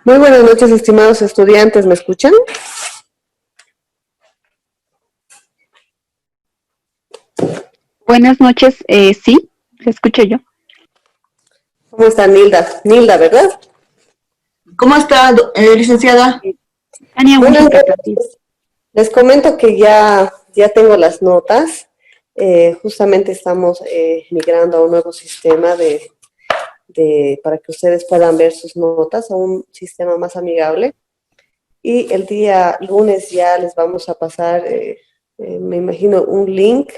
Muy buenas noches, estimados estudiantes, ¿me escuchan? Buenas noches, sí, se escucho yo. ¿Cómo está Nilda? Nilda, ¿verdad? ¿Cómo está, licenciada? Tania Buenas Mujica Castillo. noches. Les comento que ya tengo las notas. Justamente estamos migrando a un nuevo sistema para que ustedes puedan ver sus notas, a un sistema más amigable. Y el día lunes ya les vamos a pasar, me imagino, un link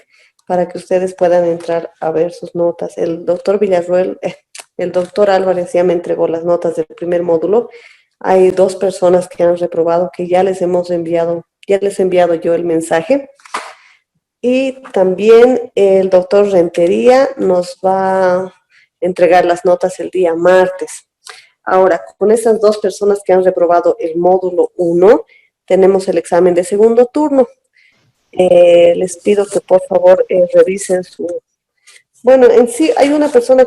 para que ustedes puedan entrar a ver sus notas. El doctor Álvarez ya me entregó las notas del primer módulo. Hay 2 personas que han reprobado, que ya les he enviado yo el mensaje. Y también el doctor Rentería nos va a entregar las notas el día martes. Ahora, con esas 2 personas que han reprobado el módulo 1, tenemos el examen de segundo turno. Les pido que por favor revisen Bueno, en sí hay una persona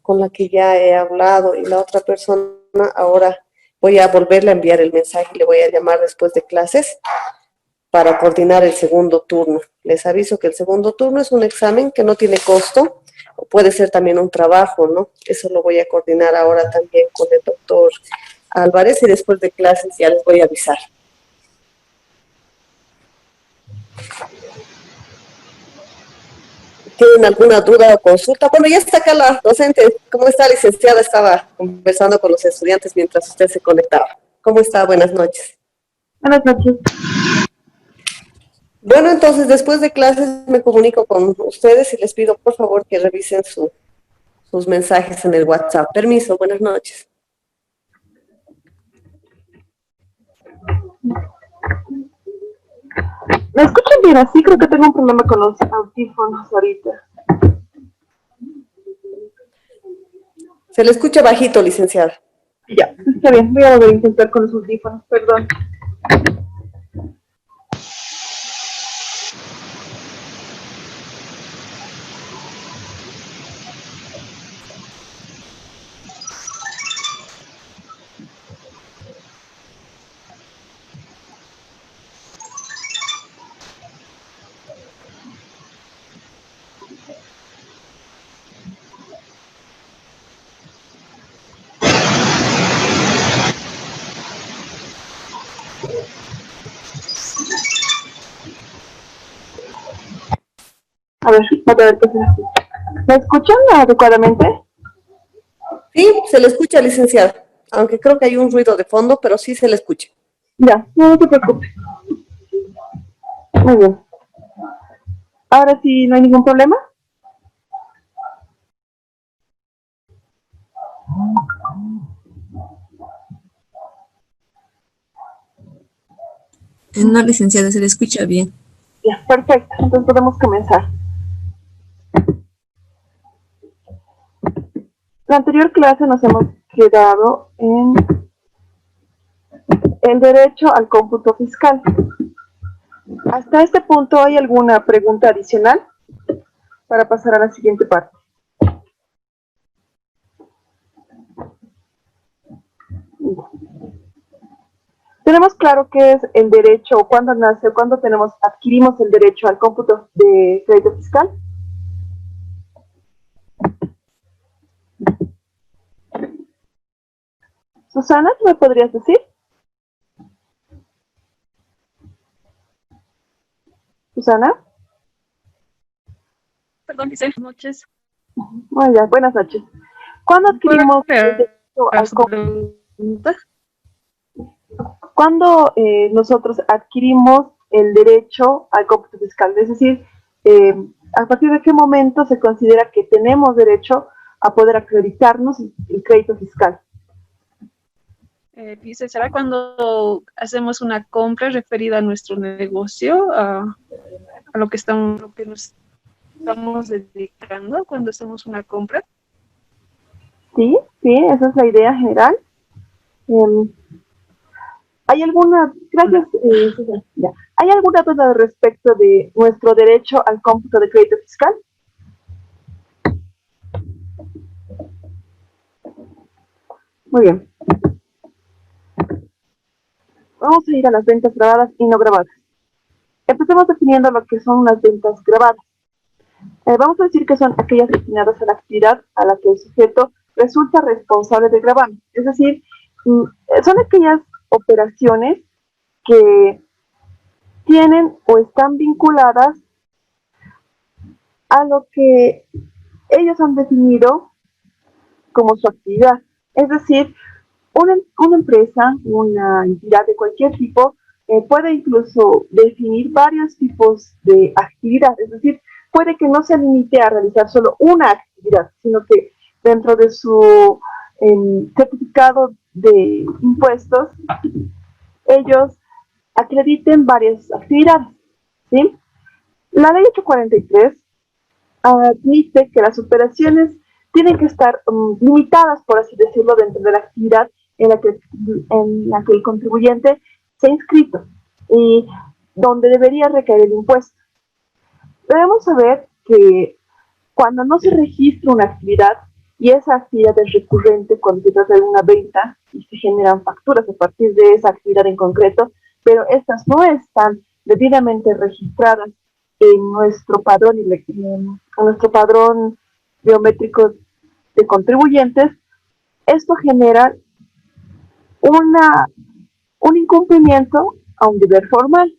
con la que ya he hablado, y la otra persona ahora voy a volverle a enviar el mensaje y le voy a llamar después de clases para coordinar el segundo turno. Les aviso que el segundo turno es un examen que no tiene costo, o puede ser también un trabajo, ¿no? Eso lo voy a coordinar ahora también con el doctor Álvarez, y después de clases ya les voy a avisar. ¿Tienen alguna duda o consulta? Bueno, ya está acá la docente. ¿Cómo está, licenciada? Estaba conversando con los estudiantes mientras usted se conectaba. ¿Cómo está? Buenas noches. Buenas noches. Bueno, entonces después de clases me comunico con ustedes y les pido por favor que revisen sus mensajes en el WhatsApp. Permiso, buenas noches. ¿Me escuchan bien así? Creo que tengo un problema con los audífonos ahorita. Se le escucha bajito, licenciada. Ya, está bien. Voy a volver a intentar con los audífonos, perdón. A ver qué se escucha. ¿Me escuchan adecuadamente? Sí, se le escucha, licenciada. Aunque creo que hay un ruido de fondo, pero sí se le escucha. Ya, no se preocupe. Muy bien. Ahora sí, ¿no hay ningún problema? No, licenciada, se le escucha bien. Ya, perfecto. Entonces podemos comenzar. La anterior clase nos hemos quedado en el derecho al cómputo fiscal. Hasta este punto, ¿hay alguna pregunta adicional para pasar a la siguiente parte? Tenemos claro qué es el derecho, o cuándo nace, o cuándo adquirimos el derecho al cómputo de crédito fiscal. Susana, ¿tú me podrías decir? Susana. Perdón, dice, buenas noches. Muy bien, buenas noches. ¿Cuándo adquirimos el derecho al su cómputo? pregunta? ¿Cuándo nosotros adquirimos el derecho al cómputo fiscal? Es decir, ¿a partir de qué momento se considera que tenemos derecho a poder acreditarnos el crédito fiscal? Dice, ¿será cuando hacemos una compra referida a nuestro negocio, a lo que nos estamos dedicando cuando hacemos una compra? Sí, esa es la idea general. ¿Hay alguna, gracias, Susana, ya. ¿Hay alguna duda respecto de nuestro derecho al cómputo de crédito fiscal? Muy bien. vamos a ir a las ventas grabadas y no grabadas. Empecemos definiendo lo que son las ventas grabadas. Vamos a decir que son aquellas destinadas a la actividad a la que el sujeto resulta responsable de gravamen. Es decir, son aquellas operaciones que tienen o están vinculadas a lo que ellos han definido como su actividad. Es decir, una empresa, una entidad de cualquier tipo, puede incluso definir varios tipos de actividad. Es decir, puede que no se limite a realizar solo una actividad, sino que dentro de su certificado de impuestos, ellos acrediten varias actividades, ¿sí? La ley 843 admite que las operaciones tienen que estar limitadas, por así decirlo, dentro de la actividad en la que el contribuyente se ha inscrito y donde debería recaer el impuesto. Debemos saber que cuando no se registra una actividad y esa actividad es recurrente cuando se trata de una venta y se generan facturas a partir de esa actividad en concreto, pero estas no están debidamente registradas en nuestro padrón, biométrico de contribuyentes, esto genera un incumplimiento a un deber formal.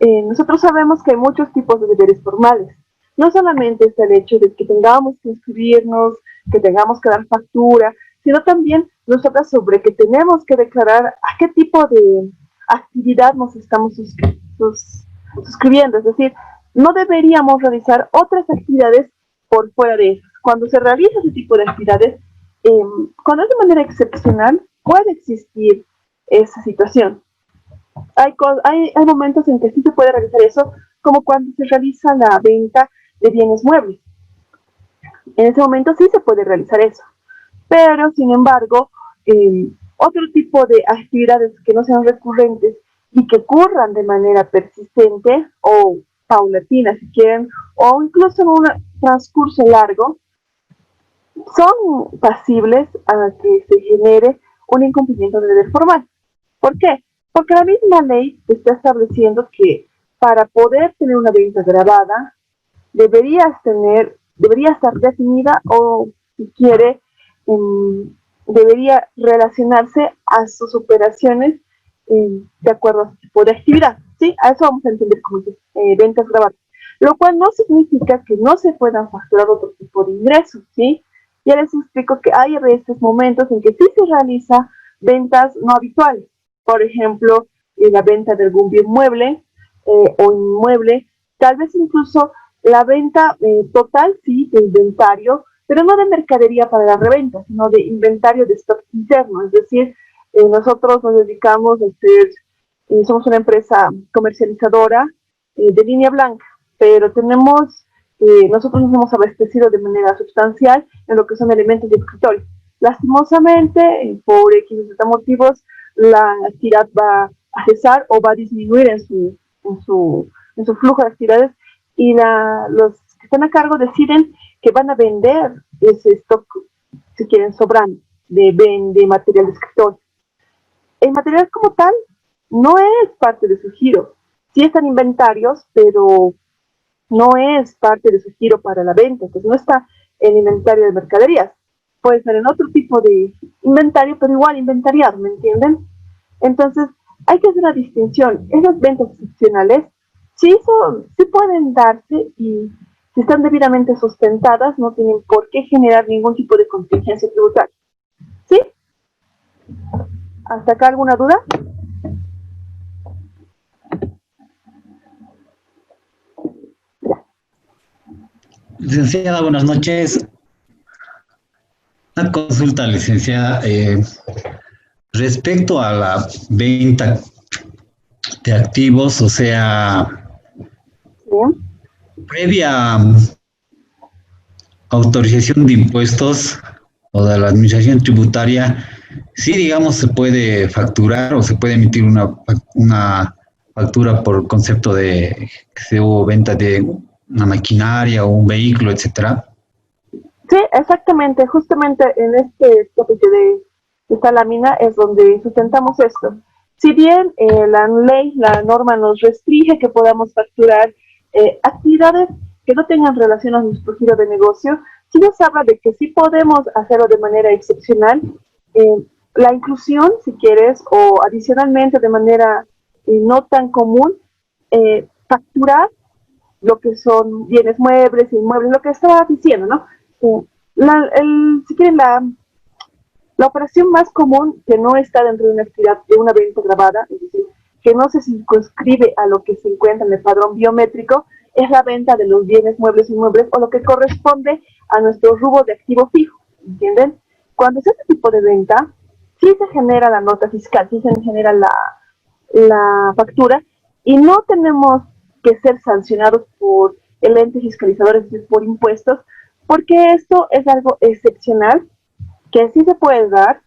Nosotros sabemos que hay muchos tipos de deberes formales. No solamente es el hecho de que tengamos que inscribirnos, que tengamos que dar factura, sino también nosotras sobre que tenemos que declarar a qué tipo de actividad nos estamos suscribiendo. Es decir, no deberíamos realizar otras actividades por fuera de esas. Cuando se realiza ese tipo de actividades, cuando es de manera excepcional, puede existir esa situación. Hay momentos en que sí se puede realizar eso, como cuando se realiza la venta de bienes muebles. En ese momento sí se puede realizar eso. Pero, sin embargo, otro tipo de actividades que no sean recurrentes y que ocurran de manera persistente o paulatina, si quieren, o incluso en un transcurso largo, son pasibles a que se genere un incumplimiento de deber formal. ¿Por qué? Porque la misma ley está estableciendo que para poder tener una venta grabada, debería estar definida o, si quiere, debería relacionarse a sus operaciones de acuerdo a su tipo de actividad, ¿sí? A eso vamos a entender como ventas grabadas, lo cual no significa que no se puedan facturar otro tipo de ingresos, ¿sí? Ya les explico que hay a veces momentos en que sí se realiza ventas no habituales, por ejemplo, la venta de algún bien mueble o inmueble, tal vez incluso la venta total, sí, de inventario, pero no de mercadería para la reventa, sino de inventario de stock interno. Es decir, nosotros nos dedicamos a ser, somos una empresa comercializadora de línea blanca, pero nosotros nos hemos abastecido de manera sustancial en lo que son elementos de escritorio. Lastimosamente, por X motivos, la actividad va a cesar o va a disminuir en su flujo de actividades y los que están a cargo deciden que van a vender ese stock, si quieren, sobrando de material de escritorio. El material como tal no es parte de su giro. Sí están inventarios, pero no es parte de su giro para la venta, entonces no está en inventario de mercaderías. Puede estar en otro tipo de inventario, pero igual inventariado, ¿me entienden? Entonces, hay que hacer una distinción. Esas ventas excepcionales sí pueden darse y si están debidamente sustentadas, no tienen por qué generar ningún tipo de contingencia tributaria. ¿Sí? ¿Hasta acá alguna duda? Licenciada, buenas noches. Una consulta, licenciada. Respecto a la venta de activos, o sea, previa autorización de impuestos o de la administración tributaria, sí, digamos, se puede facturar o se puede emitir una factura por concepto de que se hubo venta de una maquinaria o un vehículo, etcétera. Sí, exactamente. Justamente en este capítulo de esta lámina es donde sustentamos esto. Si bien la ley, la norma nos restringe que podamos facturar actividades que no tengan relación a nuestro giro de negocio, sí nos habla de que sí podemos hacerlo de manera excepcional. Eh, la inclusión, si quieres, o adicionalmente de manera no tan común, facturar lo que son bienes muebles, inmuebles, lo que estaba diciendo, ¿no? Si quieren, la operación más común que no está dentro de una actividad de una venta grabada, es decir, que no se circunscribe a lo que se encuentra en el padrón biométrico, es la venta de los bienes muebles inmuebles o lo que corresponde a nuestro rubro de activo fijo, ¿entienden? Cuando es este tipo de venta, sí se genera la nota fiscal, sí se genera la factura y no tenemos que ser sancionados por el ente fiscalizador, es decir, por impuestos, porque esto es algo excepcional que sí se puede dar,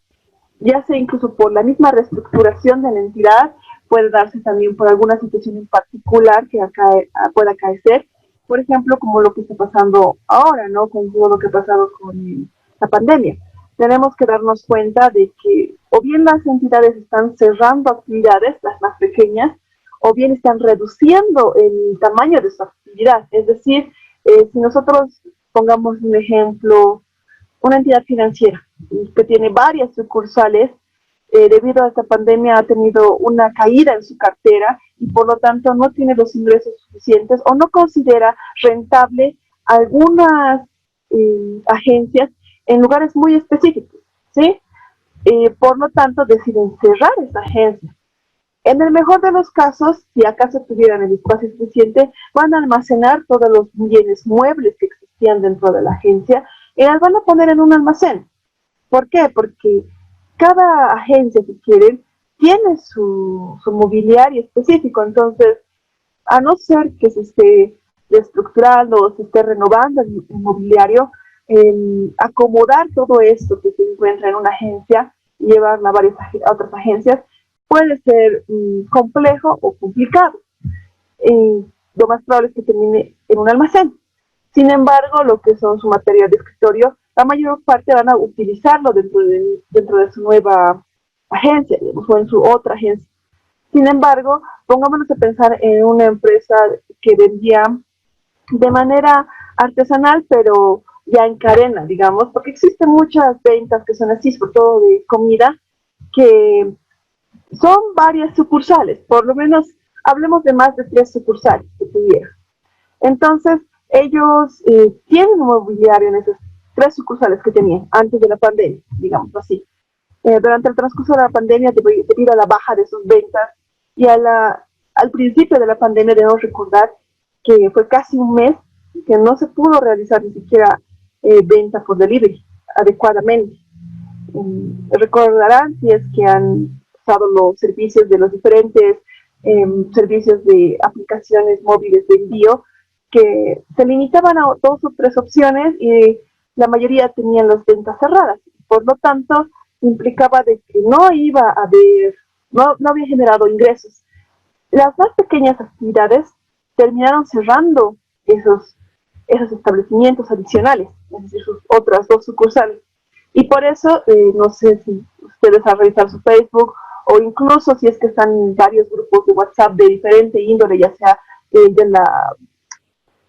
ya sea incluso por la misma reestructuración de la entidad, puede darse también por alguna situación en particular que pueda acaecer, por ejemplo, como lo que está pasando ahora, ¿no? Con todo lo que ha pasado con la pandemia. Tenemos que darnos cuenta de que o bien las entidades están cerrando actividades, las más pequeñas, o bien están reduciendo el tamaño de su actividad. Es decir, si nosotros pongamos un ejemplo, una entidad financiera que tiene varias sucursales, debido a esta pandemia ha tenido una caída en su cartera y por lo tanto no tiene los ingresos suficientes o no considera rentable algunas agencias en lugares muy específicos, ¿sí? Por lo tanto deciden cerrar esa agencia. En el mejor de los casos, si acaso tuvieran el espacio suficiente, van a almacenar todos los bienes muebles que existían dentro de la agencia y las van a poner en un almacén. ¿Por qué? Porque cada agencia, si quieren, tiene su mobiliario específico. Entonces, a no ser que se esté reestructurando o se esté renovando el mobiliario, acomodar todo esto que se encuentra en una agencia y llevarla a otras agencias puede ser complejo o complicado. Lo más probable es que termine en un almacén. Sin embargo, lo que son su material de escritorio, la mayor parte van a utilizarlo dentro de su nueva agencia, digamos, o en su otra agencia. Sin embargo, pongámonos a pensar en una empresa que vendía de manera artesanal, pero ya en cadena, digamos, porque existen muchas ventas que son así, sobre todo de comida, que son varias sucursales, por lo menos hablemos de más de 3 sucursales que tuviera. Entonces, ellos tienen un mobiliario en esas 3 sucursales que tenían antes de la pandemia, digamos así. Durante el transcurso de la pandemia, debido a la baja de sus ventas y al principio de la pandemia, debemos recordar que fue casi un mes que no se pudo realizar ni siquiera venta por delivery adecuadamente. Recordarán si es que han usado los servicios de los diferentes servicios de aplicaciones móviles de envío que se limitaban a 2 o 3 opciones y la mayoría tenían las ventas cerradas. Por lo tanto, implicaba de que no iba a haber, no había generado ingresos. Las más pequeñas actividades terminaron cerrando esos establecimientos adicionales, es decir, sus otras 2 sucursales. Y por eso, no sé si ustedes han revisado su Facebook o incluso si es que están en varios grupos de WhatsApp de diferente índole, ya sea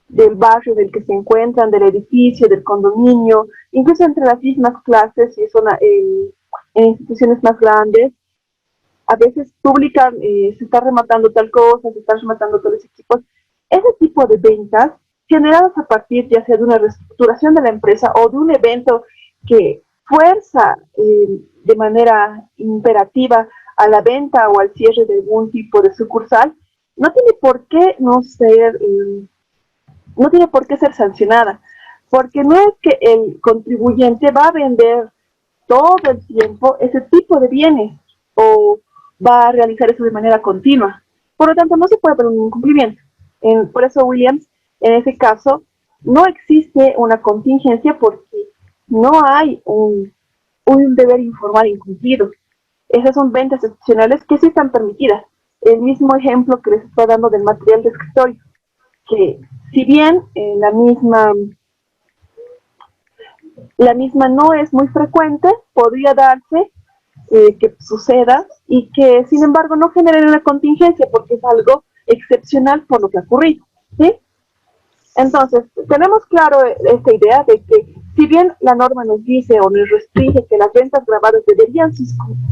del barrio del que se encuentran, del edificio, del condominio, incluso entre las mismas clases, si son en instituciones más grandes, a veces publican, se está rematando tal cosa, se están rematando tales equipos. Ese tipo de ventas, generadas a partir ya sea de una reestructuración de la empresa o de un evento que fuerza de manera imperativa a la venta o al cierre de algún tipo de sucursal, no tiene por qué no tiene por qué ser sancionada, porque no es que el contribuyente va a vender todo el tiempo ese tipo de bienes o va a realizar eso de manera continua. Por lo tanto, no se puede poner un incumplimiento. Por eso, Williams, en ese caso, no existe una contingencia porque no hay un deber informal incumplido. Esas son ventas excepcionales que sí están permitidas. El mismo ejemplo que les estoy dando del material de escritorio, que si bien la misma no es muy frecuente, podría darse que suceda y que sin embargo no generen una contingencia porque es algo excepcional por lo que ha ocurrido, ¿sí? Entonces, tenemos claro esta idea de que si bien la norma nos dice o nos restringe que las ventas grabadas deberían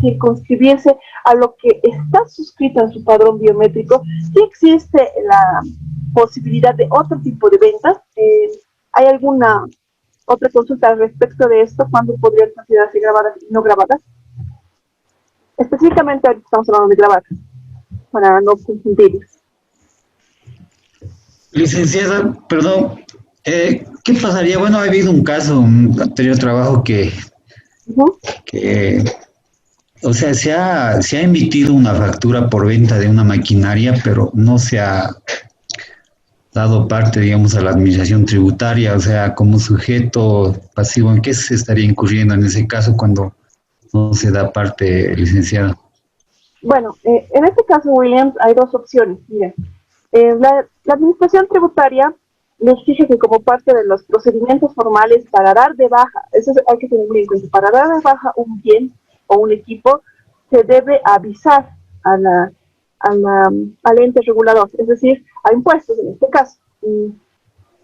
circunscribirse a lo que está suscrito en su padrón biométrico, sí existe la posibilidad de otro tipo de ventas. ¿Hay alguna otra consulta al respecto de esto? ¿Cuándo podrían considerarse grabadas y no grabadas? Específicamente ahorita estamos hablando de grabadas, para no confundirlas. Licenciada, perdón, ¿qué pasaría? Bueno, ha habido un caso, un anterior trabajo que o sea, se ha emitido una factura por venta de una maquinaria, pero no se ha dado parte, digamos, a la administración tributaria, o sea, como sujeto pasivo. ¿En qué se estaría incurriendo en ese caso cuando no se da parte, licenciada? Bueno, en este caso, Williams, hay dos opciones. Mira, la administración tributaria nos exige que como parte de los procedimientos formales para dar de baja, eso hay que tener muy en cuenta, para dar de baja un bien o un equipo, se debe avisar al ente regulador, es decir, a impuestos en este caso.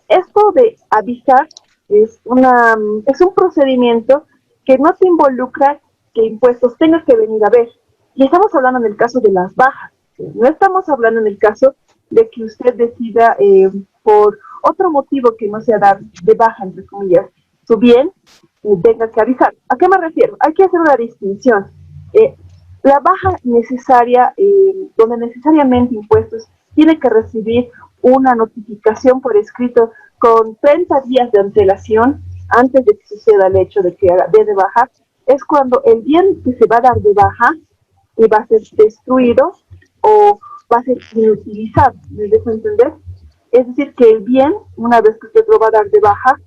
Esto de avisar es un procedimiento que no te involucra que impuestos tenga que venir a ver. Y estamos hablando en el caso de las bajas, no estamos hablando en el caso de que usted decida por otro motivo que no sea dar de baja, entre comillas, su bien, tenga que avisar. ¿A qué me refiero? Hay que hacer una distinción. La baja necesaria, donde necesariamente impuestos tiene que recibir una notificación por escrito con 30 días de antelación antes de que suceda el hecho de que dé de baja, es cuando el bien que se va a dar de baja va a ser destruido o va a ser inutilizado, ¿me dejo entender? Es decir, que el bien, una vez que usted lo va a dar de baja,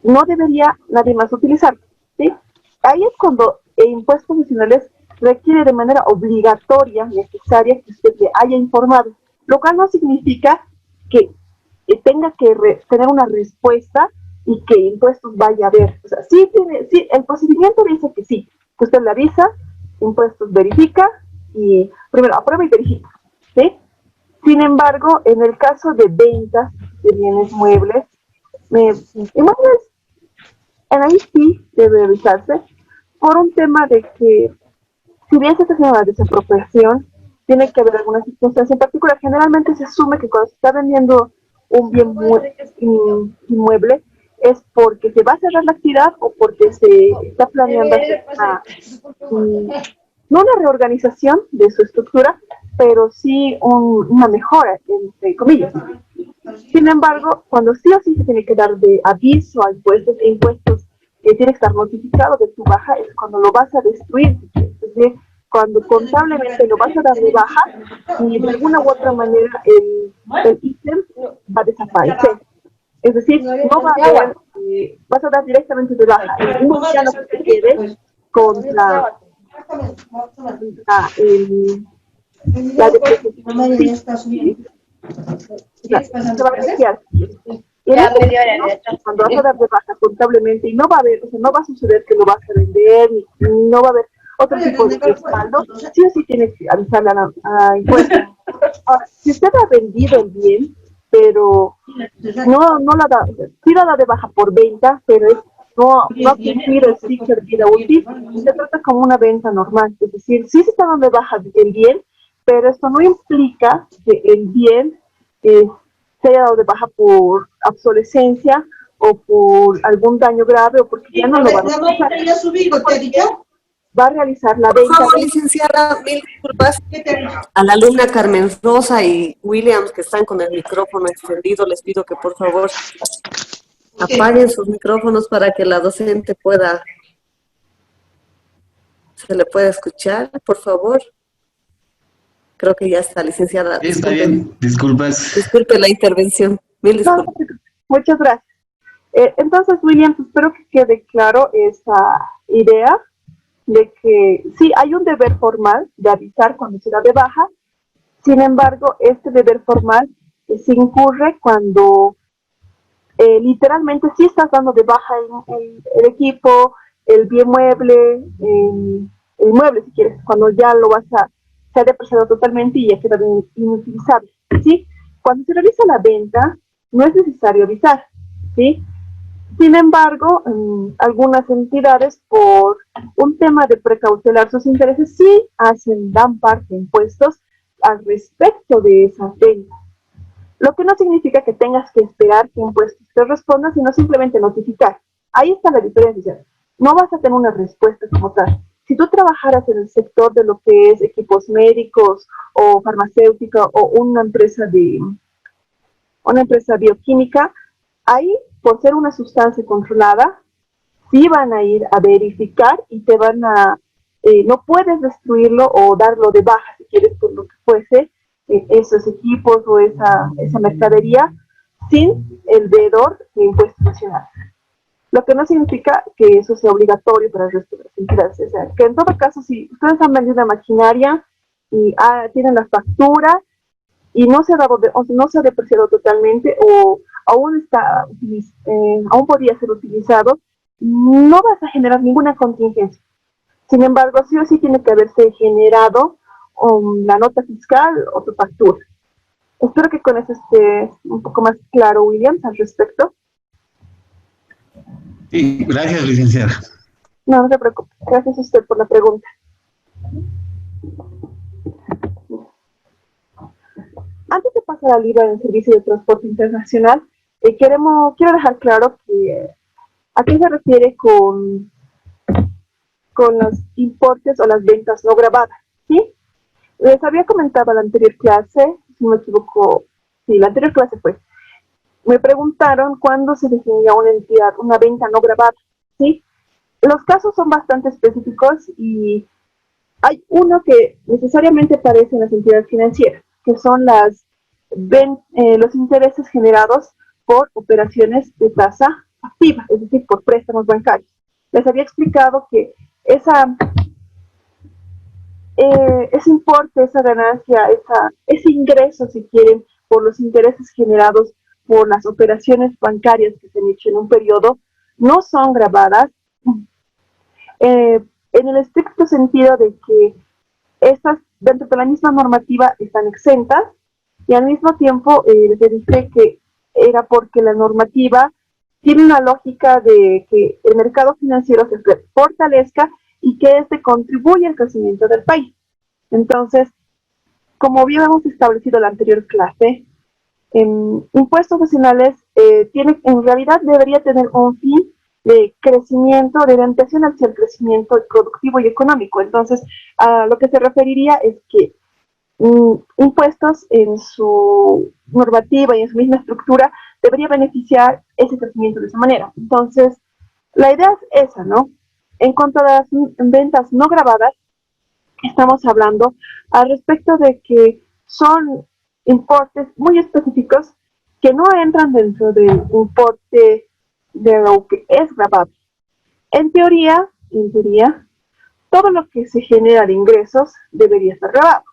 no debería nadie más utilizarlo, ¿sí? Ahí es cuando impuestos profesionales requiere de manera obligatoria, necesaria, que usted le haya informado, lo cual no significa que tenga que tener una respuesta y que impuestos vaya a ver. O sea, sí, el procedimiento dice que sí, que usted le avisa, impuestos verifica y primero aprueba y verifica, ¿sí? Sin embargo, en el caso de ventas de bienes muebles, en ahí sí debe revisarse por un tema de que si bien se está haciendo una desapropiación, tiene que haber alguna circunstancia en particular. Generalmente se asume que cuando se está vendiendo un bien inmueble es porque se va a cerrar la actividad o porque se está planeando hacer no una reorganización de su estructura, pero sí una mejora, entre comillas. Sin embargo, cuando sí o sí se tiene que dar de aviso a impuestos e impuestos que tiene que estar notificado de tu baja, es cuando lo vas a destruir. Es decir, cuando contablemente lo vas a dar de baja y de alguna u otra manera el ítem va a desaparecer. Es decir, no va a haber, vas a dar directamente de baja el único que te quede contra la depreciación. Se va a apreciar. Y cuando vas a dar de baja contablemente y no va a haber, o sea, no va a suceder que lo vas a vender, ni no va a haber otro tipo de respaldo, sí o sí tienes que avisarle a impuestos. Ahora, si usted ha vendido el bien, pero no la da, sí la da de baja por venta, pero no ha cumplido el ciclo de vida útil, se trata como una venta normal, es decir, sí se está dando de baja el bien, pero esto no implica que el bien se haya dado de baja por obsolescencia o por algún daño grave o porque ya no lo van a utilizar. Va a realizar la venta. Por favor, licenciada, mil disculpas a la alumna Carmen Rosa y Williams que están con el micrófono extendido. Les pido que por favor apaguen sus micrófonos para que la docente se le pueda escuchar, por favor. Creo que ya está, licenciada. Está bien, disculpas. Disculpe la intervención. Mil disculpas. No, muchas gracias. Entonces, Williams, espero que quede claro esa idea de que sí hay un deber formal de avisar cuando se da de baja. Sin embargo, este deber formal se incurre cuando literalmente sí estás dando de baja el equipo, el bien mueble, el inmueble, si quieres, cuando ya lo se ha depreciado totalmente y ya queda inutilizable, ¿sí? Cuando se realiza la venta, no es necesario avisar, ¿sí? Sin embargo, algunas entidades, por un tema de precautelar sus intereses, sí dan parte de impuestos al respecto de esas ventas. Lo que no significa que tengas que esperar que impuestos te respondan, sino simplemente notificar. Ahí está la diferencia. No vas a tener una respuesta como tal. Si tú trabajaras en el sector de lo que es equipos médicos o farmacéutica o una empresa bioquímica, ahí, por ser una sustancia controlada, sí van a ir a verificar y te van a, no puedes destruirlo o darlo de baja, si quieres, por lo que fuese, esos equipos o esa mercadería, sin el veedor de impuestos nacionales. Lo que no significa que eso sea obligatorio para el resto de las entidades. O sea, que en todo caso, si ustedes han vendido una maquinaria y tienen la factura y no se ha depreciado totalmente o aún aún podría ser utilizado, no vas a generar ninguna contingencia. Sin embargo, sí o sí tiene que haberse generado la nota fiscal o tu factura. Espero que con eso esté un poco más claro, Williams, al respecto. Sí, gracias, licenciada. No se preocupe. Gracias a usted por la pregunta. Antes de pasar al IVA del servicio de transporte internacional, quiero dejar claro que a qué se refiere con los importes o las ventas no grabadas, ¿sí? Les había comentado en la anterior clase, si no me equivoco, sí, la anterior clase fue, me preguntaron cuándo se definía una entidad, una venta no grabada, ¿sí? Los casos son bastante específicos y hay uno que necesariamente aparece en las entidades financieras, que son los intereses generados por operaciones de tasa activa, es decir, por préstamos bancarios. Les había explicado que ese importe, esa ganancia, ese ingreso, si quieren, por los intereses generados por las operaciones bancarias que se han hecho en un periodo, no son grabadas en el estricto sentido de que estas, dentro de la misma normativa, están exentas, y al mismo tiempo les dije que era porque la normativa tiene una lógica de que el mercado financiero se fortalezca y que este contribuye al crecimiento del país. Entonces, como bien hemos establecido en la anterior clase, impuestos nacionales en realidad debería tener un fin de crecimiento, de orientación hacia el crecimiento productivo y económico. Entonces, a lo que se referiría es que impuestos en su normativa y en su misma estructura debería beneficiar ese crecimiento de esa manera. Entonces, la idea es esa, ¿no? En cuanto a las ventas no grabadas, estamos hablando al respecto de que son importes muy específicos que no entran dentro del importe de lo que es grabable. En teoría, todo lo que se genera de ingresos debería estar grabado.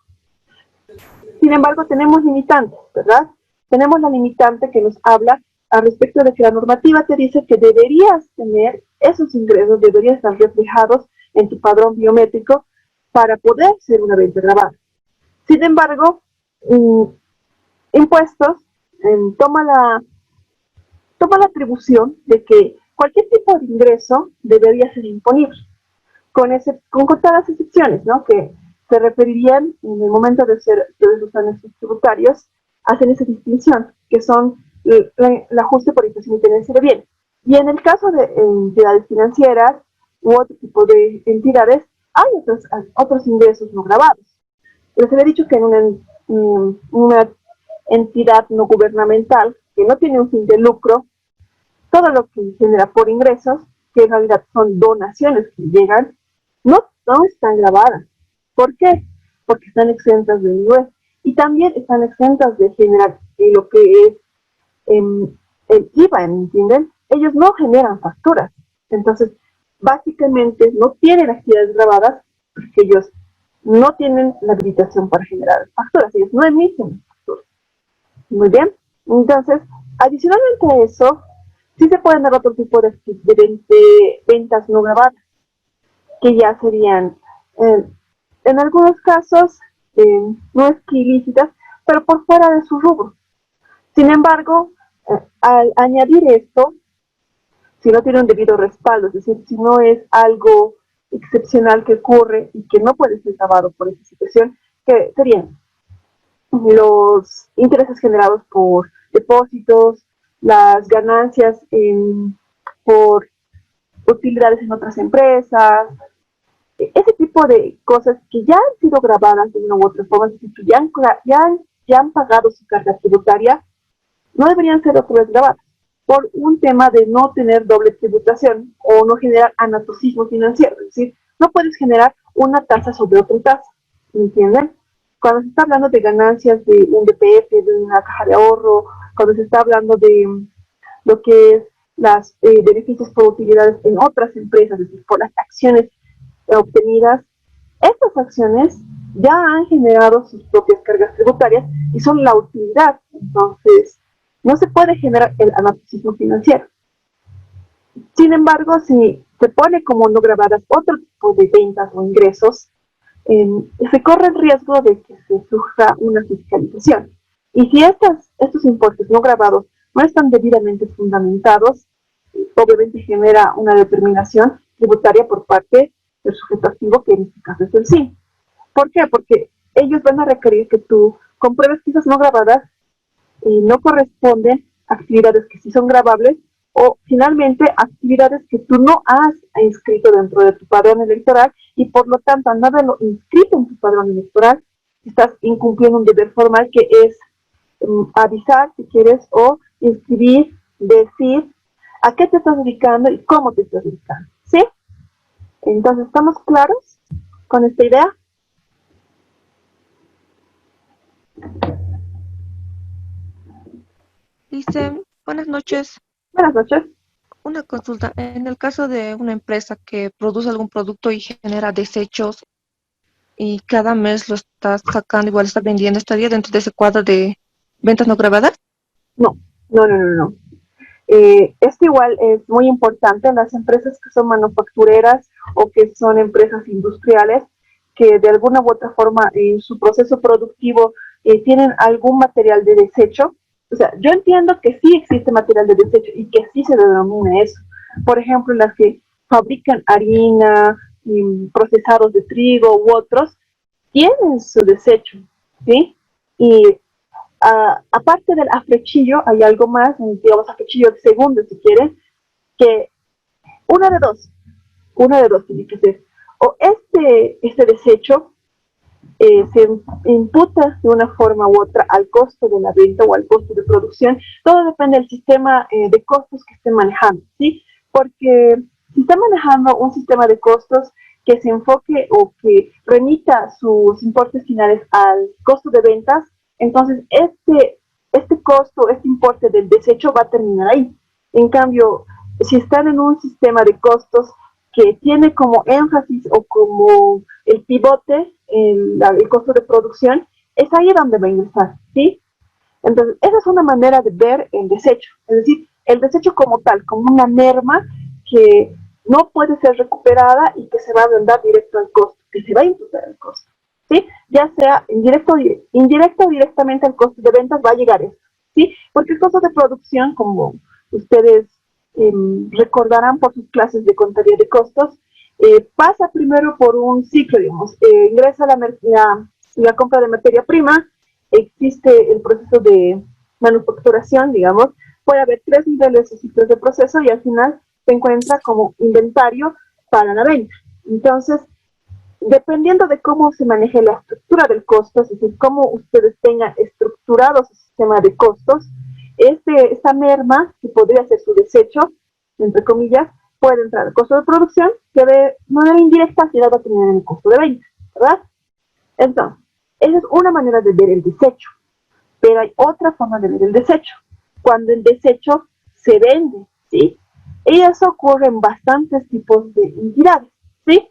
Sin embargo, tenemos limitantes, ¿verdad? Tenemos la limitante que nos habla al respecto de que la normativa te dice que deberías tener esos ingresos, deberían estar reflejados en tu padrón biométrico para poder ser una venta grabada. Sin embargo, impuestos toma la atribución de que cualquier tipo de ingreso debería ser imponible, con contadas excepciones, ¿no? Que se referirían en el momento de los anuncios tributarios, hacen esa distinción, que son el ajuste por inflación y tenencia de bienes. Y en el caso de entidades financieras u otro tipo de entidades, hay otros ingresos no grabados. Les había dicho que en una entidad no gubernamental que no tiene un fin de lucro, todo lo que genera por ingresos, que en realidad son donaciones que llegan, no están grabadas. ¿Por qué? Porque están exentas de IVA y también están exentas de generar lo que es el IVA, ¿entienden? Ellos no generan facturas. Entonces, básicamente no tienen actividades grabadas porque ellos no tienen la habilitación para generar facturas. Ellos no emiten facturas. Muy bien. Entonces, adicionalmente a eso, sí se pueden dar otro tipo de ventas no grabadas, que ya serían En algunos casos, no es que ilícitas, pero por fuera de su rubro. Sin embargo, al añadir esto, si no tiene un debido respaldo, es decir, si no es algo excepcional que ocurre y que no puede ser grabado por esa situación, que serían los intereses generados por depósitos, las ganancias por utilidades en otras empresas, ese tipo de cosas que ya han sido grabadas de una u otra forma, es decir, que ya han pagado su carga tributaria, no deberían ser otra vez grabadas por un tema de no tener doble tributación o no generar anatocismo financiero. Es decir, no puedes generar una tasa sobre otra tasa, ¿me entienden? Cuando se está hablando de ganancias de un DPF, de una caja de ahorro, cuando se está hablando de lo que es los beneficios por utilidades en otras empresas, es decir, por las acciones obtenidas, estas acciones ya han generado sus propias cargas tributarias y son la utilidad. Entonces, no se puede generar el anatocismo financiero. Sin embargo, si se pone como no grabadas otro tipo de ventas o ingresos, se corre el riesgo de que se surja una fiscalización. Y si estos importes no grabados no están debidamente fundamentados, obviamente genera una determinación tributaria por parte del sujeto activo, que en este caso es el SIN. ¿Por qué? Porque ellos van a requerir que tú compruebes que esas no grabadas no corresponden a actividades que sí son grabables o finalmente actividades que tú no has inscrito dentro de tu padrón electoral y por lo tanto al no haberlo inscrito en tu padrón electoral estás incumpliendo un deber formal que es avisar si quieres o inscribir, decir a qué te estás dedicando y cómo te estás dedicando, ¿sí? Entonces, ¿estamos claros con esta idea? Dice, buenas noches. Buenas noches. Una consulta. En el caso de una empresa que produce algún producto y genera desechos y cada mes lo está sacando, igual está vendiendo, ¿estaría dentro de ese cuadro de ventas no grabadas? No. Esto igual es muy importante en las empresas que son manufactureras o que son empresas industriales que de alguna u otra forma en su proceso productivo tienen algún material de desecho. O sea, yo entiendo que sí existe material de desecho y que sí se denomina eso. Por ejemplo, las que fabrican harina, procesados de trigo u otros, tienen su desecho, ¿sí? Y aparte del afrechillo, hay algo más, digamos afrechillo de segundo si quieren, que una de dos tiene que ser. O este desecho se imputa de una forma u otra al costo de la venta o al costo de producción. Todo depende del sistema de costos que esté manejando, ¿sí? Porque si está manejando un sistema de costos que se enfoque o que remita sus importes finales al costo de ventas, entonces este costo, este importe del desecho va a terminar ahí. En cambio, si están en un sistema de costos que tiene como énfasis o como el pivote el costo de producción, es ahí donde va a ingresar, ¿sí? Entonces, esa es una manera de ver el desecho, es decir, el desecho como tal, como una merma que no puede ser recuperada y que se va a mandar directo al costo, que se va a imputar al costo, ¿sí? Ya sea indirecto o directamente al costo de ventas va a llegar eso, ¿sí? Porque el costo de producción, como ustedes recordarán por sus clases de contabilidad de costos, pasa primero por un ciclo, digamos, ingresa la compra de materia prima, existe el proceso de manufacturación, digamos, puede haber 3 niveles de ciclos de proceso y al final se encuentra como inventario para la venta. Entonces, dependiendo de cómo se maneje la estructura del costo, es decir, cómo ustedes tengan estructurado su sistema de costos, esta merma, que podría ser su desecho, entre comillas, puede entrar al costo de producción, que de manera indirecta se va a tener en el costo de venta, ¿verdad? Entonces, esa es una manera de ver el desecho, pero hay otra forma de ver el desecho, cuando el desecho se vende, ¿sí? Y eso ocurre en bastantes tipos de entidades, ¿sí?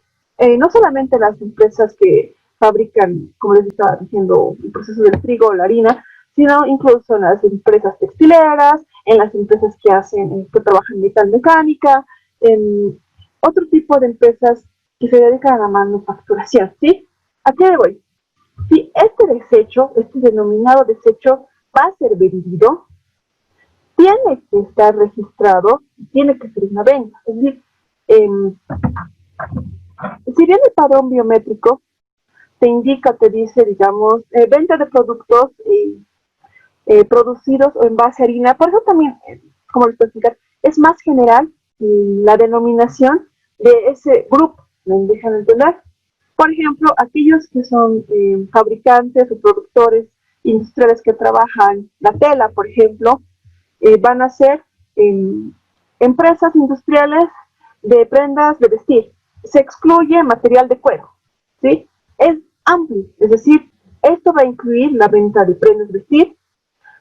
No solamente las empresas que fabrican, como les estaba diciendo, el proceso del trigo o la harina, sino incluso en las empresas textileras, en las empresas que trabajan metal mecánica, en otro tipo de empresas que se dedican a la manufacturación, ¿sí? ¿A qué voy? Si este desecho, este denominado desecho, va a ser vendido, tiene que estar registrado, tiene que ser una venta. Es decir, si bien el padrón biométrico te indica, te dice, digamos, venta de productos producidos o en base a harina, por eso también, como les puedo explicar, es más general la denominación de ese grupo, ¿me dejan entender? Por ejemplo, aquellos que son fabricantes o productores industriales que trabajan la tela, por ejemplo, van a ser empresas industriales de prendas de vestir. Se excluye material de cuero, ¿sí? Es amplio, es decir, esto va a incluir la venta de prendas de vestir,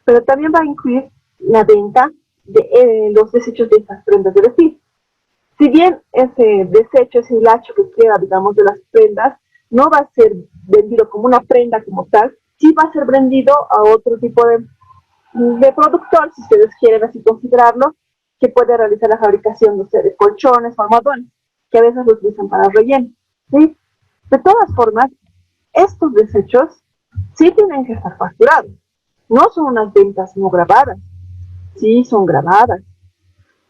pero también va a incluir la venta de los desechos de estas prendas de vestir. Si bien ese desecho, ese hilacho que queda, digamos, de las prendas, no va a ser vendido como una prenda como tal, sí va a ser vendido a otro tipo de productor, si ustedes quieren así considerarlo, que puede realizar la fabricación, no sé, de colchones o almohadones, que a veces lo utilizan para relleno, ¿sí? De todas formas, estos desechos sí tienen que estar facturados. No son unas ventas no grabadas, sí son grabadas.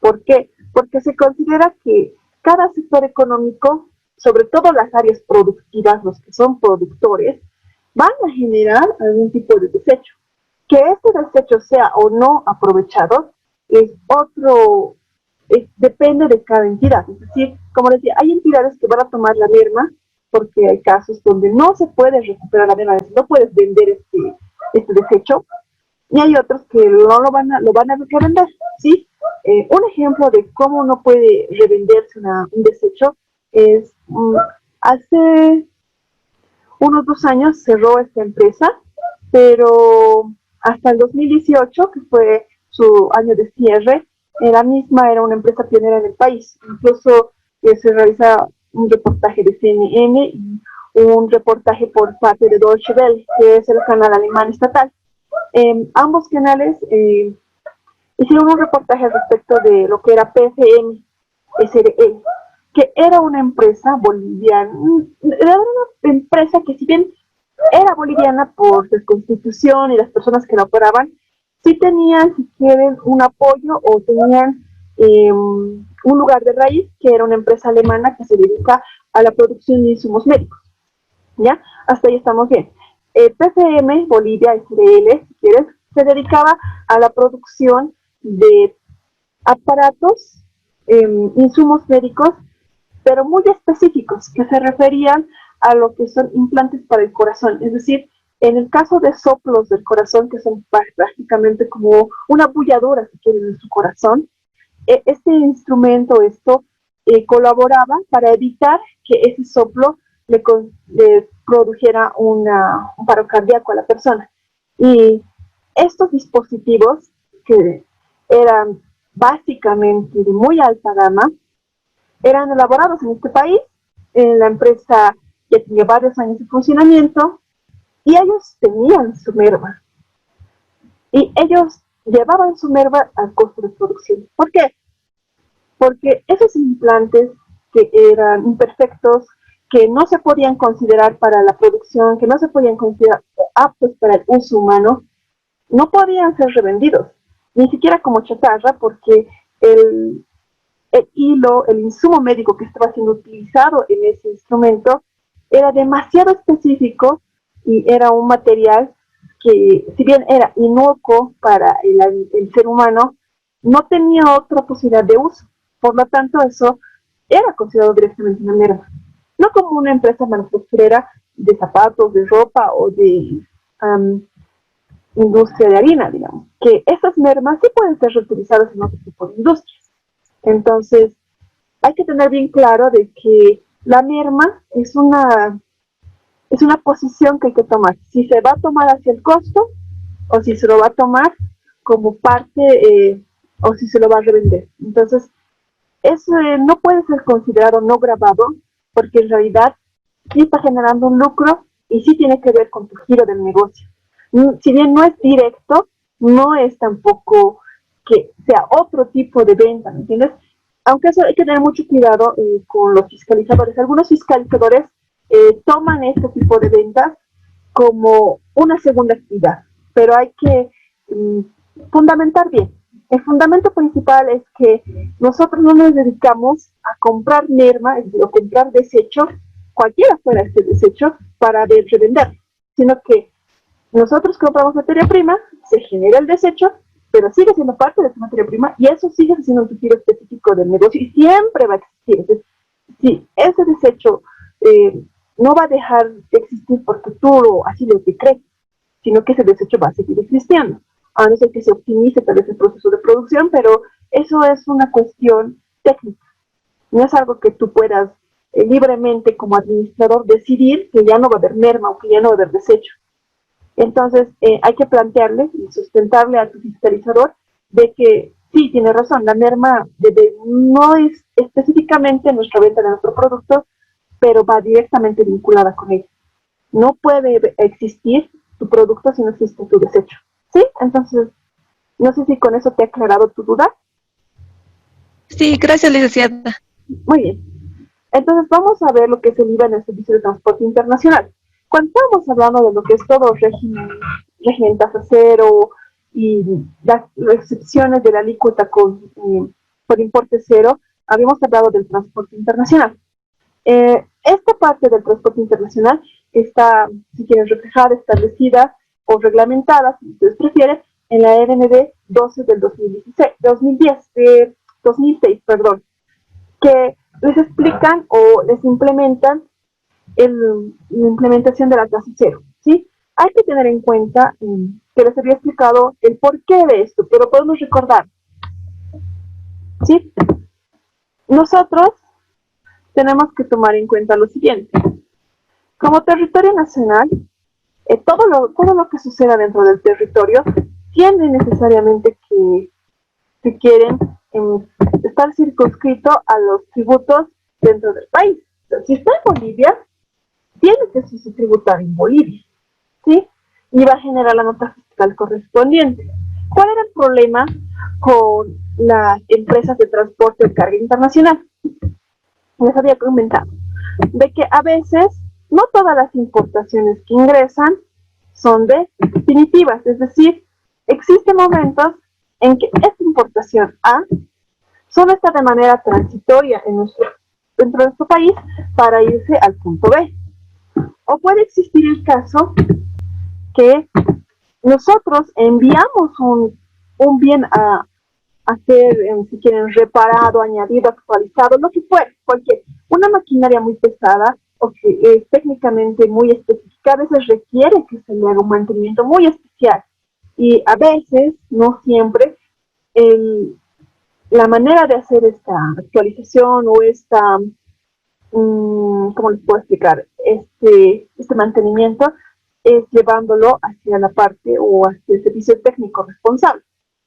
¿Por qué? Porque se considera que cada sector económico, sobre todo las áreas productivas, los que son productores, van a generar algún tipo de desecho. Que este desecho sea o no aprovechado es depende de cada entidad. Es decir, como les decía, hay entidades que van a tomar la merma porque hay casos donde no se puede recuperar la merma, no puedes vender este desecho, y hay otros que no lo van a revender, ¿sí? Un ejemplo de cómo no puede revenderse un desecho es, hace unos 2 años cerró esta empresa, pero hasta el 2018, que fue su año de cierre, la misma era una empresa pionera en el país. Incluso se realiza un reportaje de CNN y un reportaje por parte de Deutsche Welle, que es el canal alemán estatal. Ambos canales hicieron un reportaje respecto de lo que era PFM SRE, que era una empresa boliviana, era una empresa que si bien era boliviana por su constitución y las personas que la operaban, sí tenían, si quieren, un apoyo o tenían un lugar de raíz, que era una empresa alemana que se dedica a la producción de insumos médicos. ¿Ya? Hasta ahí estamos bien. PCM, Bolivia SRL, si quieres, se dedicaba a la producción de aparatos, insumos médicos, pero muy específicos, que se referían a lo que son implantes para el corazón. Es decir, en el caso de soplos del corazón, que son prácticamente como una bulladura, si quieren, en su corazón, este instrumento, colaboraba para evitar que ese soplo le produjera un paro cardíaco a la persona. Y estos dispositivos, que eran básicamente de muy alta gama, eran elaborados en este país. La empresa ya tenía varios años de funcionamiento y ellos tenían su merma. Y ellos llevaban su merma al costo de producción. ¿Por qué? Porque esos implantes que eran imperfectos, que no se podían considerar para la producción, que no se podían considerar aptos para el uso humano, no podían ser revendidos, ni siquiera como chatarra, porque el hilo, el insumo médico que estaba siendo utilizado en ese instrumento era demasiado específico y era un material que, si bien era inocuo para el ser humano, no tenía otra posibilidad de uso. Por lo tanto, eso era considerado directamente una merma. No como una empresa manufacturera de zapatos, de ropa o de industria de harina, digamos. Que esas mermas sí pueden ser reutilizadas en otro tipo de industrias. Entonces, hay que tener bien claro de que la merma es una posición que hay que tomar. Si se va a tomar hacia el costo o si se lo va a tomar como parte o si se lo va a revender. Entonces, eso no puede ser considerado no grabado porque en realidad sí está generando un lucro y sí tiene que ver con tu giro del negocio. Si bien no es directo, no es tampoco que sea otro tipo de venta, ¿me entiendes? aunque eso hay que tener mucho cuidado con los fiscalizadores. Algunos fiscalizadores toman este tipo de ventas como una segunda actividad, pero hay que fundamentar bien. El fundamento principal es que nosotros no nos dedicamos a comprar merma, es decir, o comprar desecho, cualquiera fuera este desecho, para revender, sino que nosotros compramos materia prima, se genera el desecho, pero sigue siendo parte de esa materia prima y eso sigue siendo un sentido específico del negocio y siempre va a existir. Entonces, si ese desecho no va a dejar de existir porque tú así lo que crees, sino que ese desecho va a seguir existiendo. A no ser que se optimice tal vez el proceso de producción, pero eso es una cuestión técnica. No es algo que tú puedas libremente como administrador decidir que ya no va a haber merma o que ya no va a haber desecho. Entonces, hay que plantearle y sustentarle a tu fiscalizador de que sí, tiene razón, la merma no es específicamente nuestra venta de nuestro producto, pero va directamente vinculada con ella. No puede existir tu producto si no existe tu desecho. ¿Sí? Entonces, no sé si con eso te ha aclarado tu duda. Sí, gracias, licenciada. Muy bien. Entonces, vamos a ver lo que es el IVA en el servicio de transporte internacional. Cuando estamos hablando de lo que es todo régimen tasa cero y las excepciones de la alícuota por importe cero, habíamos hablado del transporte internacional. Esta parte del transporte internacional está, si quieren, reflejada, establecida o reglamentada, si ustedes prefieren, en la RND 12 del 2006, perdón, que les explican o les implementan la implementación de la tasa cero, ¿sí? Hay que tener en cuenta que les había explicado el porqué de esto, pero podemos recordar, ¿sí? Nosotros tenemos que tomar en cuenta lo siguiente. Como territorio nacional, todo lo que suceda dentro del territorio tiene necesariamente que quieren estar circunscrito a los tributos dentro del país. Entonces, si está en Bolivia, tiene que ser tributario en Bolivia, ¿sí? Y va a generar la nota fiscal correspondiente. ¿Cuál era el problema con las empresas de transporte de carga internacional? Les había comentado de que a veces no todas las importaciones que ingresan son definitivas, es decir, existen momentos en que esta importación A solo está de manera transitoria dentro de nuestro país para irse al punto B. O puede existir el caso que nosotros enviamos un bien a ser, si quieren, reparado, añadido, actualizado, lo que fuera, una maquinaria muy pesada o que es técnicamente muy específica, a veces requiere que se le haga un mantenimiento muy especial y a veces, no siempre, la manera de hacer esta actualización o ¿cómo les puedo explicar? Este mantenimiento es llevándolo hacia la parte o hacia el servicio técnico responsable.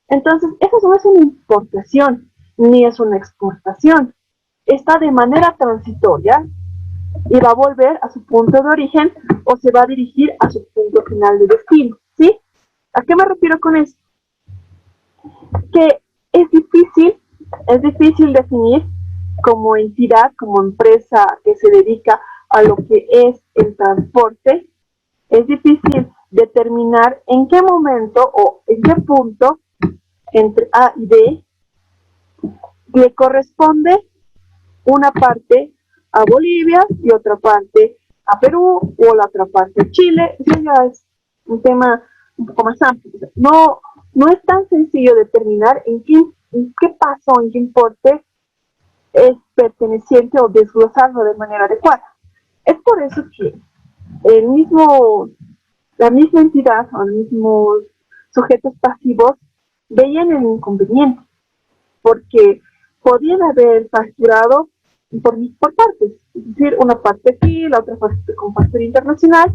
Entonces, eso no es una importación, ni es una exportación. Está de manera transitoria y va a volver a su punto de origen o se va a dirigir a su punto final de destino, ¿sí? ¿A qué me refiero con esto? Que es difícil definir como entidad, como empresa que se dedica a lo que es el transporte, es difícil determinar en qué momento o en qué punto entre A y B le corresponde una parte a Bolivia y otra parte a Perú o la otra parte a Chile. Eso ya es un tema un poco más amplio. No es tan sencillo determinar en qué paso, en qué importe es perteneciente o desglosarlo de manera adecuada. Es por eso que la misma entidad o los mismos sujetos pasivos veían el inconveniente, porque podían haber facturado por partes, es decir, una parte aquí, la otra parte con factor internacional,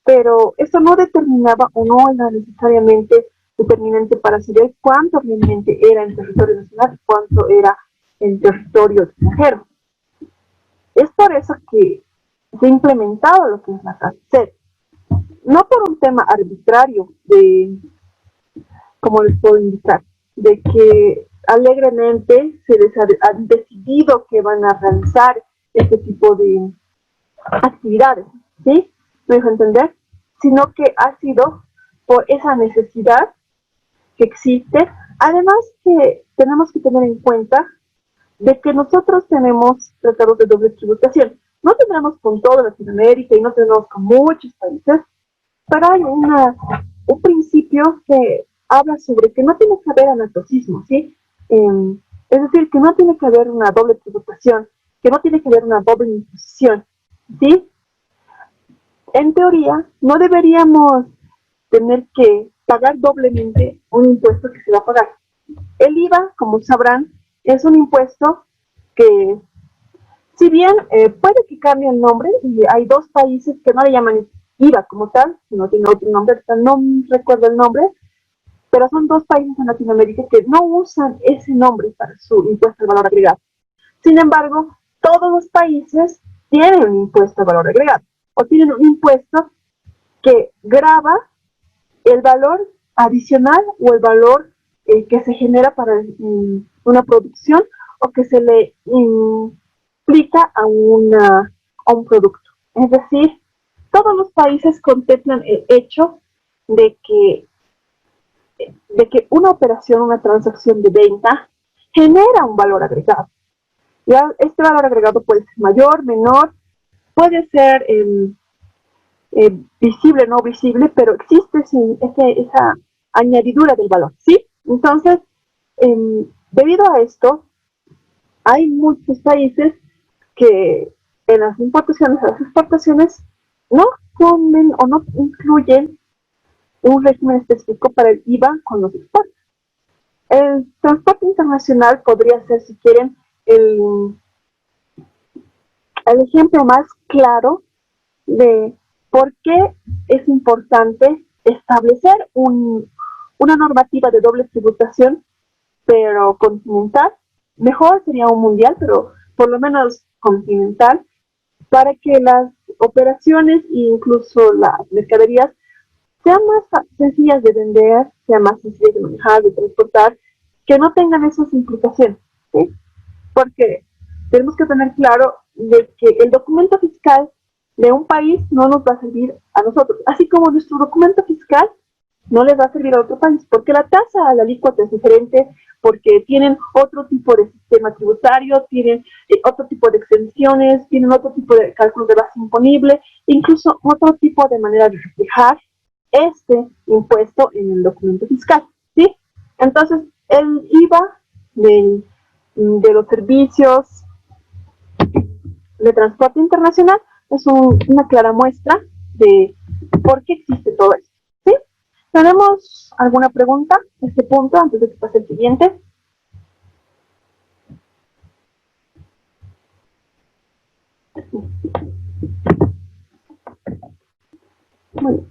pero eso no determinaba o no era necesariamente determinante para saber cuánto realmente era en territorio nacional y cuánto era en territorio extranjero. Es por eso que se ha implementado lo que es la tasa cero. No por un tema arbitrario como les puedo indicar, de que alegremente se les ha decidido que van a realizar este tipo de actividades, ¿sí? ¿Me dejo entender? Sino que ha sido por esa necesidad que existe. Además que tenemos que tener en cuenta de que nosotros tenemos tratados de doble tributación. No tendremos con toda Latinoamérica y no tendremos con muchos países, pero hay un principio que habla sobre que no tiene que haber anatocismo, ¿sí? Es decir, que no tiene que haber una doble tributación, que no tiene que haber una doble imposición, ¿sí? En teoría, no deberíamos tener que pagar doblemente un impuesto que se va a pagar. El IVA, como sabrán, es un impuesto que, si bien puede que cambie el nombre, y hay dos países que no le llaman IVA como tal, sino tiene otro nombre, no recuerdo el nombre, pero son dos países en Latinoamérica que no usan ese nombre para su impuesto al valor agregado. Sin embargo, todos los países tienen un impuesto al valor agregado, o tienen un impuesto que grava el valor adicional o el valor que se genera para una producción o que se le implica a un producto. Es decir, todos los países contemplan el hecho de que una operación, una transacción de venta genera un valor agregado. Ya este valor agregado puede ser mayor, menor, puede ser visible, no visible, pero existe esa añadidura del valor, ¿sí? Entonces, debido a esto, hay muchos países que en las importaciones a las exportaciones no ponen o no incluyen un régimen específico para el IVA con los exportes. El transporte internacional podría ser, si quieren, el ejemplo más claro de por qué es importante establecer una normativa de doble tributación, pero continental. Mejor sería un mundial, pero por lo menos continental, para que las operaciones e incluso las mercaderías sean más sencillas de vender, sean más sencillas de manejar, de transportar, que no tengan esas implicaciones, ¿sí? Porque tenemos que tener claro de que el documento fiscal de un país no nos va a servir a nosotros, así como nuestro documento fiscal no les va a servir a otro país, porque la tasa, la alícuota es diferente, porque tienen otro tipo de sistema tributario, tienen otro tipo de exenciones, tienen otro tipo de cálculo de base imponible, incluso otro tipo de manera de reflejar este impuesto en el documento fiscal, ¿sí? Entonces, el IVA de los servicios de transporte internacional es una clara muestra de por qué existe todo esto, ¿sí? ¿Tenemos alguna pregunta a este punto antes de que pase el siguiente?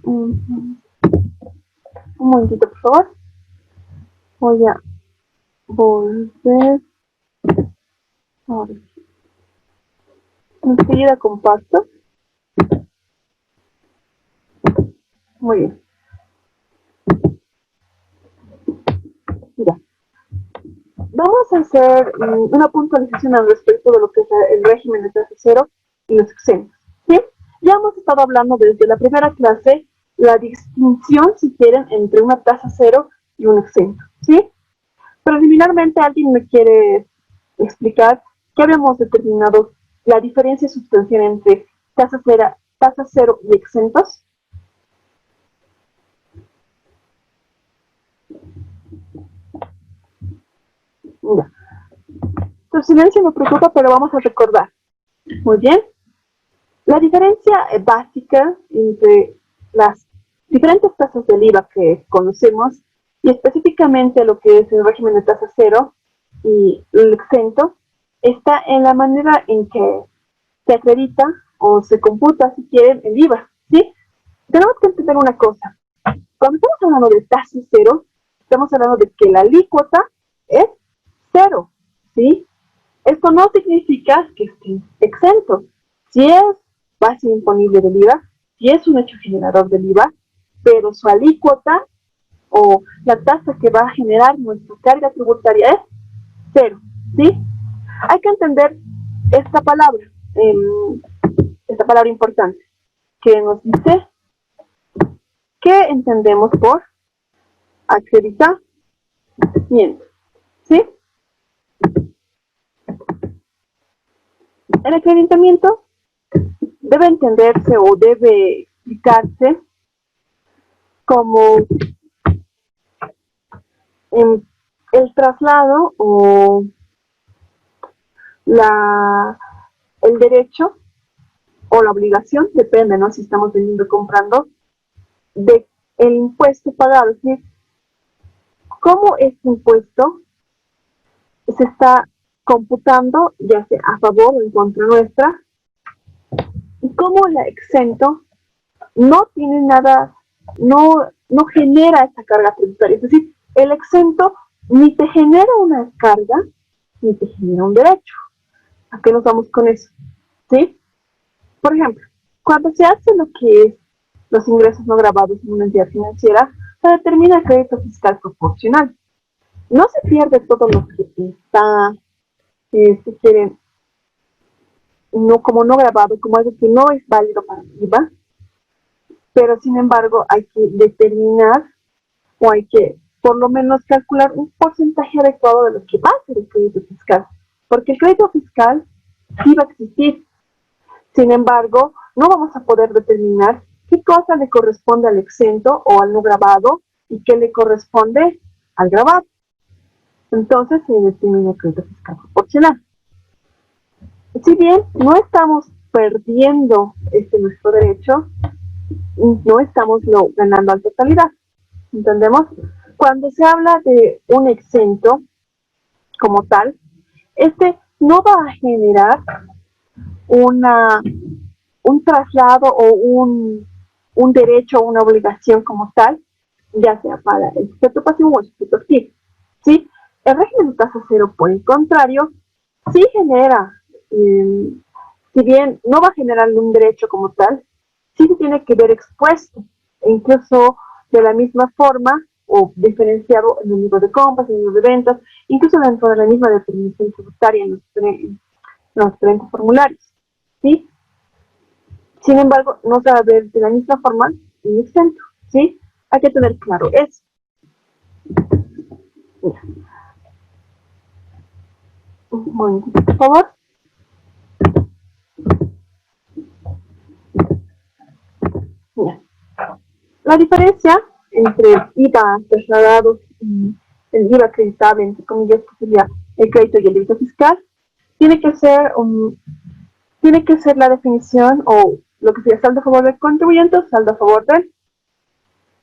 Un momentito, por favor. Voy a volver. Ahora sí. Enseguida comparto. Muy bien. Mira, vamos a hacer una puntualización al respecto de lo que es el régimen de tasa cero y los exentos, ¿sí? Ya hemos estado hablando desde la primera clase la distinción, si quieren, entre una tasa cero y un exento, ¿sí? Preliminarmente, ¿alguien me quiere explicar qué habíamos determinado la diferencia sustancial entre tasa cero y exentos? Mira, tu silencio me preocupa, pero vamos a recordar. Muy bien. La diferencia básica entre las diferentes tasas del IVA que conocemos y específicamente lo que es el régimen de tasa cero y el exento está en la manera en que se acredita o se computa, si quieren, el IVA, ¿sí? Tenemos que entender una cosa. Cuando estamos hablando de tasa cero, estamos hablando de que la alícuota es cero, ¿sí? Esto no significa que esté exento. Si es base imponible del IVA, si es un hecho generador del IVA, pero su alícuota o la tasa que va a generar nuestra carga tributaria es cero, ¿sí? Hay que entender esta palabra importante, que nos dice qué entendemos por acreditamiento, ¿sí? El acreditamiento debe entenderse o debe explicarse como el traslado o el derecho o la obligación, depende, ¿no? Si estamos vendiendo o comprando, de el impuesto pagado, es decir, cómo este impuesto se está computando, ya sea a favor o en contra nuestra, y cómo el exento no tiene nada, no genera esa carga tributaria. Es decir, el exento ni te genera una carga, ni te genera un derecho. ¿A qué nos vamos con eso? ¿Sí? Por ejemplo, cuando se hace lo que es los ingresos no grabados en una entidad financiera, se determina el crédito fiscal proporcional. No se pierde todo lo que está, si quieren, no, como no grabado, como algo que no es válido para el IVA, pero sin embargo hay que determinar o hay que por lo menos calcular un porcentaje adecuado de lo que va a ser el crédito fiscal, porque el crédito fiscal sí va a existir. Sin embargo, no vamos a poder determinar qué cosa le corresponde al exento o al no grabado y qué le corresponde al grabado. Entonces se determina el crédito fiscal proporcional. Si bien no estamos perdiendo nuestro derecho, no estamos ganando en totalidad. ¿Entendemos? Cuando se habla de un exento como tal, no va a generar un traslado o un derecho o una obligación como tal, ya sea para el sujeto pasivo o el sujeto activo, ¿sí? El régimen de tasa cero, por el contrario, sí genera, si bien no va a generar un derecho como tal, sí se tiene que ver expuesto, e incluso de la misma forma o diferenciado en el libro de compras, en el libro de ventas, incluso dentro de la misma determinación tributaria en los diferentes formularios, ¿sí? Sin embargo, no se va a ver de la misma forma en exento, ¿sí? Hay que tener claro eso. Mira. Un momentito, por favor. Mira. La diferencia entre el IVA trasladado y el IVA acreditable, entre comillas, que sería el crédito y el débito fiscal, tiene que ser la definición o lo que sería saldo a favor del contribuyente o saldo a favor del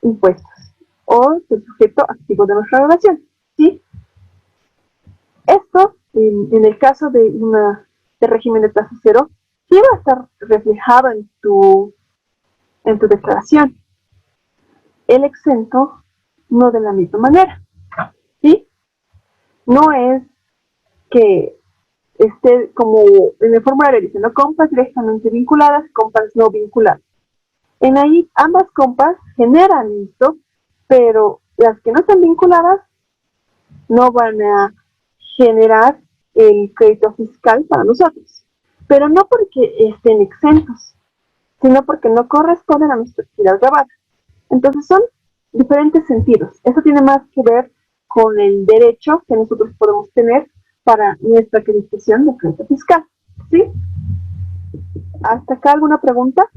impuestos o del sujeto activo de nuestra relación, ¿sí? Esto, en el caso de régimen de tasa cero, sí va a estar reflejado en tu declaración. El exento no de la misma manera, ¿sí? No es que esté como en el formulario dice, ¿no? Compras directamente vinculadas, compras no vinculadas. En ahí ambas compras generan esto, pero las que no están vinculadas no van a generar el crédito fiscal para nosotros. Pero no porque estén exentos, sino porque no corresponden a nuestra actividad grabada. Entonces son diferentes sentidos. Eso tiene más que ver con el derecho que nosotros podemos tener para nuestra acreditación de crédito fiscal, ¿sí? ¿Hasta acá alguna pregunta?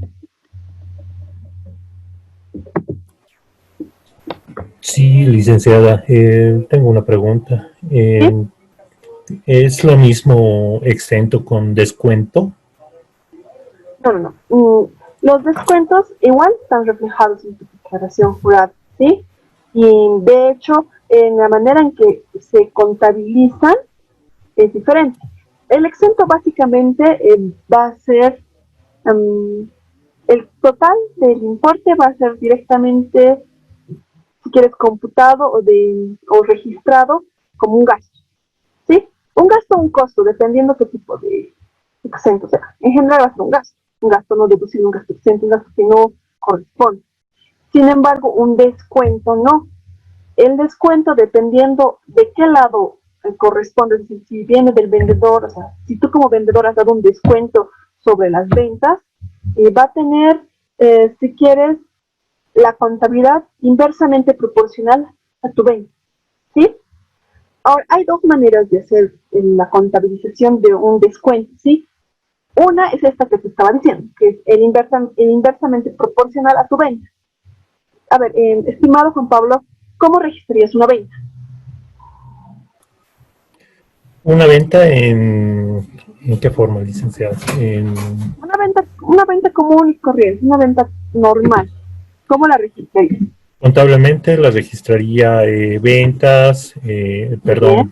Sí, licenciada, tengo una pregunta. ¿Sí? ¿Es lo mismo exento con descuento? No. Los descuentos igual están reflejados en tu declaración jurada, ¿sí? Y de hecho, en la manera en que se contabilizan es diferente. El exento básicamente va a ser, el total del importe va a ser directamente, si quieres, computado o registrado como un gasto, ¿sí? Un gasto o un costo, dependiendo qué tipo de exento sea. En general va a ser un gasto no deducible, un gasto exento, un gasto que no corresponde. Sin embargo, un descuento no. El descuento, dependiendo de qué lado corresponde, es decir, si viene del vendedor, o sea, si tú como vendedor has dado un descuento sobre las ventas, va a tener, si quieres, la contabilidad inversamente proporcional a tu venta, ¿sí? Ahora, hay dos maneras de hacer la contabilización de un descuento, ¿sí? Una es esta que te estaba diciendo, que es el inversamente proporcional a tu venta. A ver, estimado Juan Pablo, ¿cómo registrarías una venta? ¿Una venta en qué forma, licenciada? Una venta común y corriente, una venta normal. ¿Cómo la registrarías? Contablemente la registraría ventas, perdón,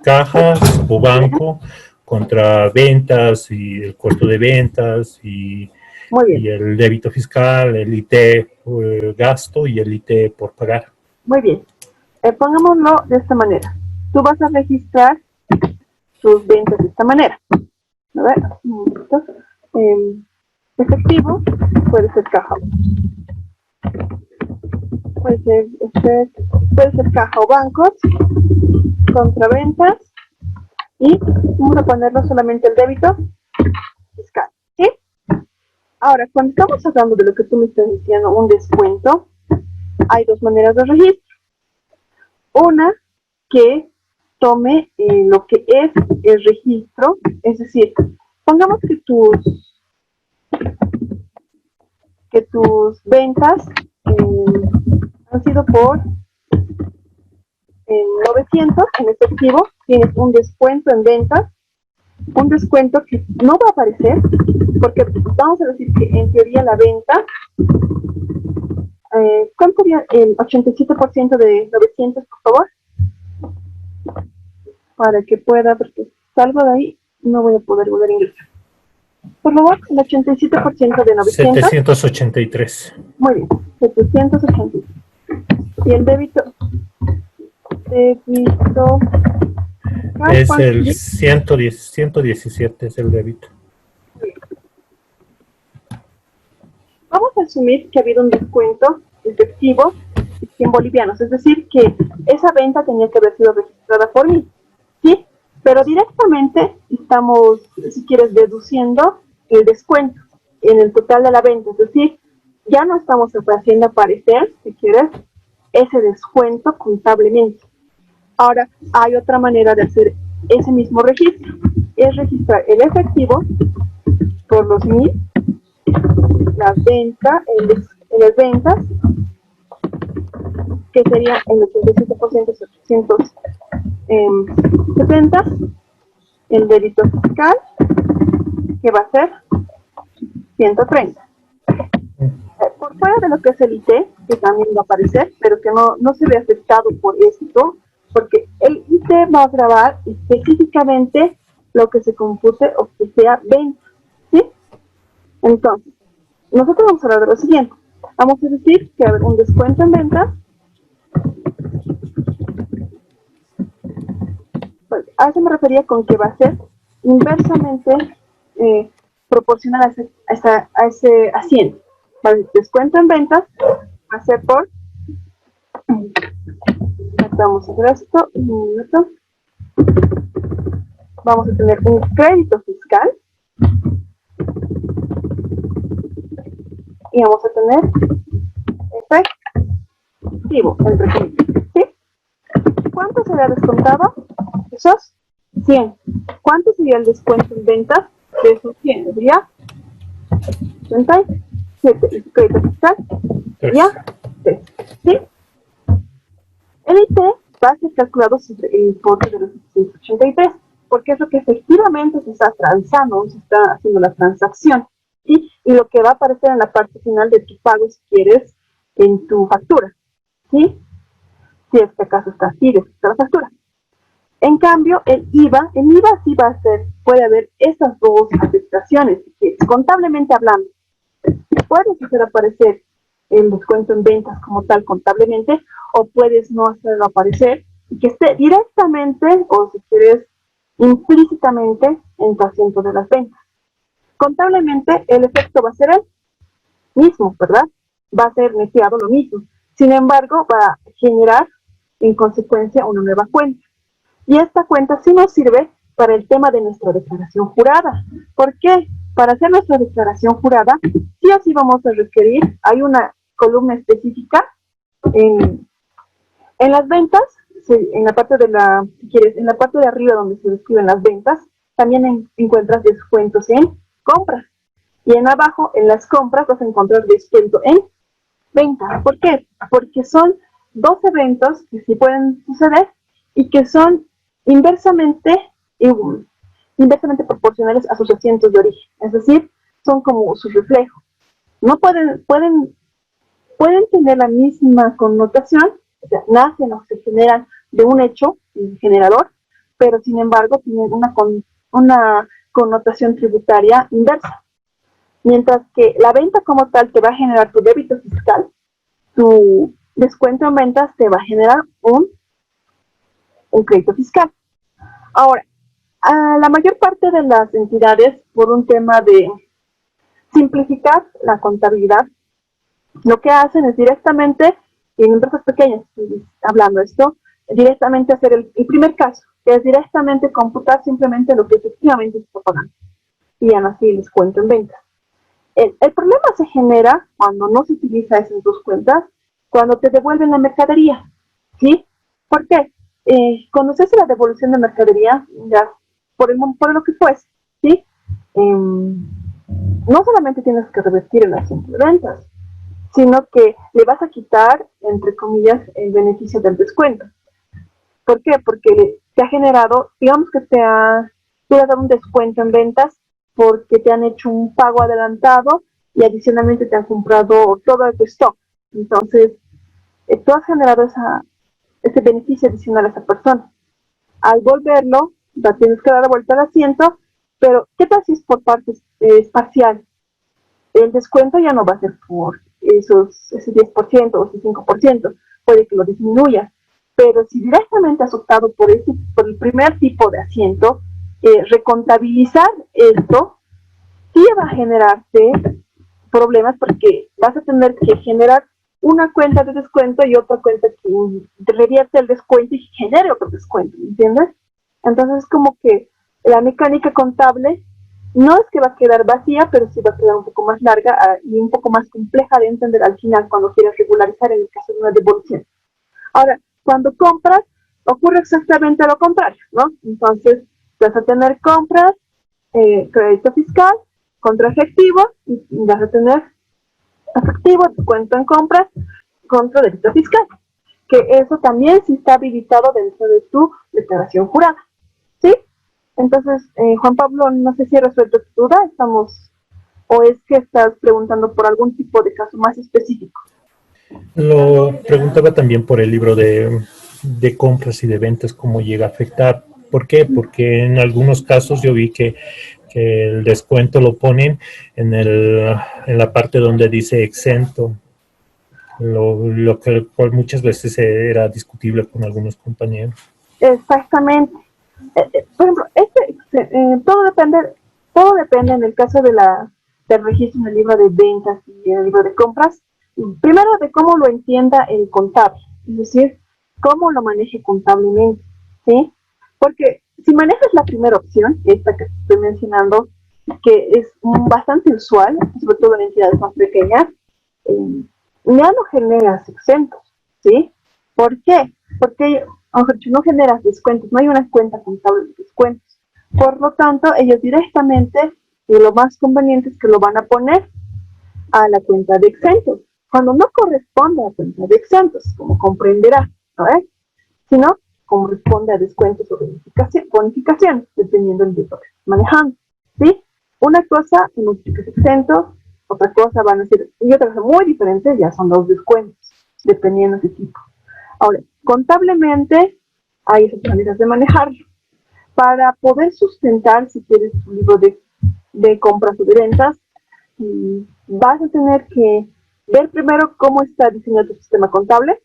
cajas o banco contra ventas y el costo de ventas Muy y bien, el débito fiscal, el IT gasto y el IT por pagar. muy bien. Pongámoslo de esta manera. Tú vas a registrar tus ventas de esta manera. A ver, un momento. Efectivo puede ser caja. Puede ser caja o bancos, contraventas y vamos a ponerlo solamente el débito fiscal. ¿Sí? Ahora, cuando estamos hablando de lo que tú me estás diciendo, un descuento, hay dos maneras de registro. Una que tome lo que es el registro, es decir, pongamos que tus ventas han sido por 900 en efectivo, tienes un descuento en ventas, un descuento que no va a aparecer, porque vamos a decir que en teoría la venta, ¿cuánto sería el 87% de 900, por favor? Para que pueda, porque salgo de ahí, no voy a poder volver a ingresar. Por favor, el 87% de 900. 783. Muy bien, 783. Y el débito. Es el 110, 117 es el débito. Vamos a asumir que ha habido un descuento efectivo de 100 bolivianos, es decir, que esa venta tenía que haber sido registrada por mí, ¿sí? Pero directamente estamos, si quieres, deduciendo el descuento en el total de la venta, es decir, ya no estamos haciendo aparecer, si quieres, ese descuento contablemente. Ahora, hay otra manera de hacer ese mismo registro, es registrar el efectivo por los 1000, la venta, las ventas, que sería el 87% de 770, el débito fiscal, que va a ser 130. Por fuera de lo que es el IT, que también va a aparecer, pero que no se ve afectado por esto, porque el IT va a grabar específicamente lo que se compute o que sea venta, ¿sí? Entonces, nosotros vamos a hablar de lo siguiente. Vamos a decir que hay un descuento en ventas. Pues, a eso me refería con que va a ser inversamente proporcional a ese asiento. El descuento en ventas va a ser por... Vamos a hacer esto, un minuto. Vamos a tener un crédito fiscal y vamos a tener efectivo, entre comillas, ¿sí? ¿Cuánto será descontado? Esos 100. ¿Cuánto sería el descuento en ventas de esos 100? Sería 37. ¿Y su crédito fiscal? Sería 3. ¿Sí? El IT va a ser calculado sobre el importe de los 783, porque es lo que efectivamente se está transando, se está haciendo la transacción, ¿sí? Y lo que va a aparecer en la parte final de tu pago, si quieres, en tu factura, ¿sí? Si es que acaso está así, está la factura. En cambio, el IVA sí va a ser, puede haber esas dos afectaciones, que contablemente hablando, puedes hacer aparecer el descuento en ventas como tal contablemente, o puedes no hacerlo aparecer y que esté directamente, o si quieres, implícitamente en tu asiento de las ventas. Contablemente, el efecto va a ser el mismo, ¿verdad? Va a ser neteado lo mismo. Sin embargo, va a generar, en consecuencia, una nueva cuenta. Y esta cuenta sí nos sirve para el tema de nuestra declaración jurada. ¿Por qué? Para hacer nuestra declaración jurada, sí o sí vamos a requerir, hay una columna específica en las ventas, en la parte de la, si quieres, en la parte de arriba donde se describen las ventas, también encuentras descuentos en compras. Y en abajo, en las compras, vas a encontrar descuento en ventas. ¿Por qué? Porque son dos eventos que sí pueden suceder y que son inversamente proporcionales a sus asientos de origen. Es decir, son como su reflejo. No pueden tener la misma connotación, o sea, nacen o se generan de un hecho generador, pero sin embargo tienen una connotación tributaria inversa. Mientras que la venta como tal te va a generar tu débito fiscal, tu descuento en ventas te va a generar un crédito fiscal. Ahora, a la mayor parte de las entidades, por un tema de simplificar la contabilidad, lo que hacen es directamente, en empresas pequeñas, hablando de esto, directamente hacer el primer caso, que es directamente computar simplemente lo que efectivamente se está pagando. Y aún así les cuento en venta. El problema se genera cuando no se utiliza esas dos cuentas, cuando te devuelven la mercadería, ¿sí? ¿Por qué? Cuando se hace la devolución de mercadería, ya por lo que fuese, ¿sí? No solamente tienes que revertir el asunto de ventas, sino que le vas a quitar, entre comillas, el beneficio del descuento. ¿Por qué? Porque te ha generado, digamos que te ha dado un descuento en ventas porque te han hecho un pago adelantado y adicionalmente te han comprado todo el stock. Entonces, tú has generado ese beneficio adicional a esa persona. Al volverlo, la tienes que dar la vuelta al asiento, pero ¿qué tal si es por partes parcial? El descuento ya no va a ser por ese 10% o ese 5%, puede que lo disminuya. Pero si directamente has optado por el primer tipo de asiento, recontabilizar esto sí va a generarte problemas porque vas a tener que generar una cuenta de descuento y otra cuenta que revierte el descuento y genere otro descuento, ¿entiendes? Entonces es como que la mecánica contable no es que va a quedar vacía, pero sí va a quedar un poco más larga y un poco más compleja de entender al final cuando quieras regularizar en el caso de una devolución. Ahora, cuando compras, ocurre exactamente lo contrario, ¿no? Entonces, vas a tener compras, crédito fiscal, contra efectivo, y vas a tener efectivo, descuento en compras, contra débito fiscal. Que eso también sí está habilitado dentro de tu declaración jurada, ¿sí? Entonces, Juan Pablo, no sé si he resuelto tu duda, o es que estás preguntando por algún tipo de caso más específico. Lo preguntaba también por el libro de compras y de ventas, cómo llega a afectar. ¿Por qué? Porque en algunos casos yo vi que el descuento lo ponen en la parte donde dice exento, lo que muchas veces era discutible con algunos compañeros. Exactamente. Por ejemplo, todo depende en el caso del registro en el libro de ventas y en el libro de compras, primero de cómo lo entienda el contable, es decir, cómo lo maneje contablemente, ¿sí? Porque si manejas la primera opción, esta que estoy mencionando, que es bastante usual, sobre todo en entidades más pequeñas, ya no generas exentos, ¿sí? ¿Por qué? Porque no generas descuentos, no hay una cuenta contable de descuentos. Por lo tanto, ellos directamente, y lo más conveniente es que lo van a poner a la cuenta de exentos, cuando no corresponde a la cuenta de exentos, como comprenderá, ¿no? Sino corresponde a descuentos o bonificaciones, dependiendo del tipo que estés manejando, ¿sí? Una cosa significa exentos, otra cosa van a ser, y otra cosa muy diferente, ya son los descuentos, dependiendo de qué tipo. Ahora, contablemente hay esas maneras de manejarlo. Para poder sustentar, si quieres, tu libro de compras o de ventas, vas a tener que ver primero cómo está diseñado tu sistema contable.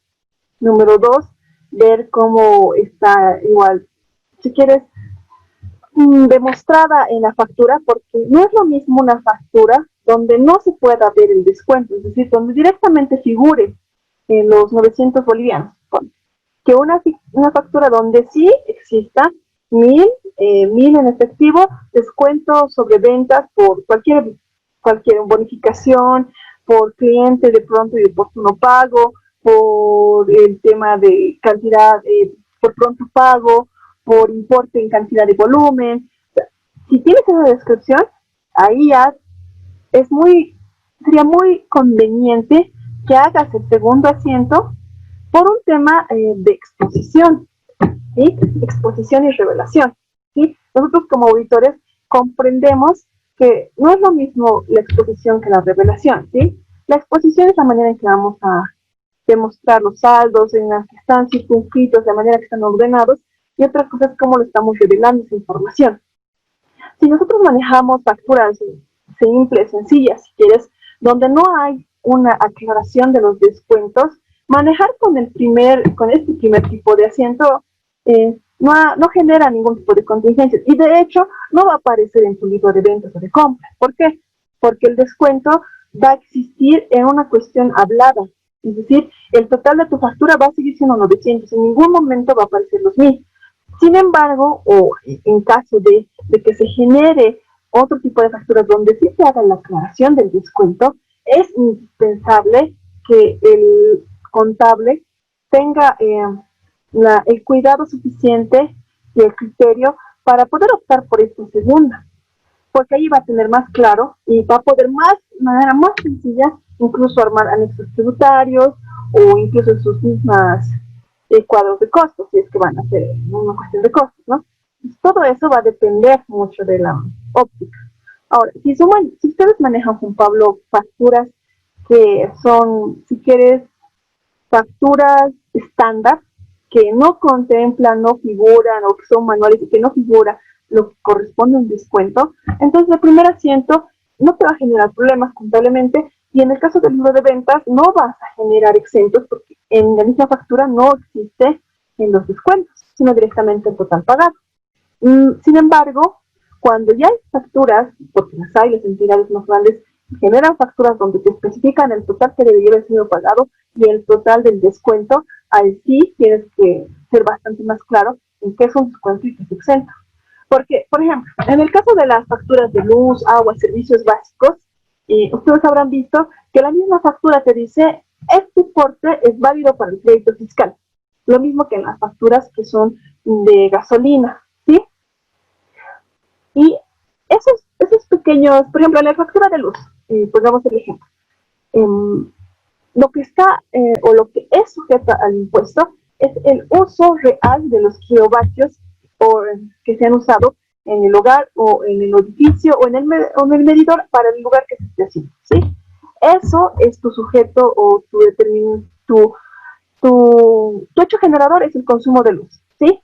Número 2, ver cómo está igual, si quieres, demostrada en la factura, porque no es lo mismo una factura donde no se pueda ver el descuento, es decir, donde directamente figure en los 900 bolivianos, que una factura donde sí exista 1.000 en efectivo, descuento sobre ventas por cualquier bonificación, por cliente de pronto y oportuno pago, por el tema de cantidad, por pronto pago, por importe en cantidad de volumen. O sea, si tienes esa descripción, ahí ya sería muy conveniente que hagas el segundo asiento por un tema de exposición, ¿sí? Exposición y revelación, ¿sí? Nosotros como auditores comprendemos que no es lo mismo la exposición que la revelación, ¿sí? La exposición es la manera en que vamos a demostrar los saldos, en la que están circunscritos, la manera que están ordenados, y otra cosa es cómo lo estamos revelando esa información. Si nosotros manejamos facturas simples, sencillas, si quieres, donde no hay una aclaración de los descuentos, manejar con este primer tipo de asiento no genera ningún tipo de contingencias, y de hecho no va a aparecer en tu libro de ventas o de compras. ¿Por qué? Porque el descuento va a existir en una cuestión hablada, es decir, el total de tu factura va a seguir siendo 900, en ningún momento va a aparecer los 1.000. Sin embargo, o en caso de que se genere otro tipo de facturas donde sí se haga la aclaración del descuento, es indispensable que el contable tenga el cuidado suficiente y el criterio para poder optar por esta segunda, porque ahí va a tener más claro y va a poder de manera más sencilla incluso armar anexos tributarios o incluso en sus mismas cuadros de costos, si es que van a ser una cuestión de costos, ¿no? Todo eso va a depender mucho de la óptica. Ahora, si ustedes manejan, Juan Pablo, facturas que son, si quieres, facturas estándar, que no contemplan, no figuran, o que son manuales y que no figura lo que corresponde a un descuento, entonces el primer asiento no te va a generar problemas contablemente, y en el caso del libro de ventas no vas a generar exentos porque en la misma factura no existe en los descuentos, sino directamente el total pagado. Sin embargo, cuando ya hay facturas, porque las entidades más grandes generan facturas donde te especifican el total que debería haber sido pagado y el total del descuento, ahí sí tienes que ser bastante más claro en qué es un descuento y qué es exento. Porque, por ejemplo, en el caso de las facturas de luz, agua, servicios básicos, ustedes habrán visto que la misma factura te dice, este importe es válido para el crédito fiscal. Lo mismo que en las facturas que son de gasolina, ¿sí? Y esos pequeños, por ejemplo, en la factura de luz, pongamos el ejemplo, lo que está o lo que es sujeto al impuesto es el uso real de los kilovatios que se han usado en el hogar o en el edificio o en el medidor para el lugar que se esté haciendo, ¿sí? Eso es tu sujeto o tu hecho generador es el consumo de luz, ¿sí?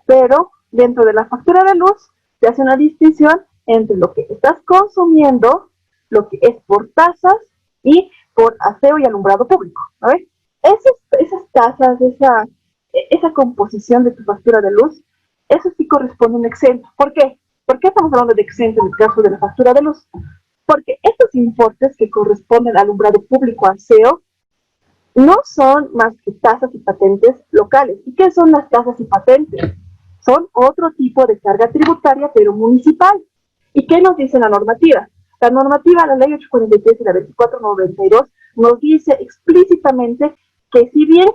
Pero dentro de la factura de luz se hace una distinción entre lo que estás consumiendo, lo que es por tasas y por aseo y alumbrado público, ¿sabes? Esas tasas, esa composición de tu factura de luz, eso sí corresponde a un exento. ¿Por qué? ¿Por qué estamos hablando de exento en el caso de la factura de luz? Porque estos importes que corresponden al alumbrado público, aseo, no son más que tasas y patentes locales. ¿Y qué son las tasas y patentes? Son otro tipo de carga tributaria, pero municipal. ¿Y qué nos dice la normativa? La normativa, la ley 843 y la 2492, nos dice explícitamente que si bien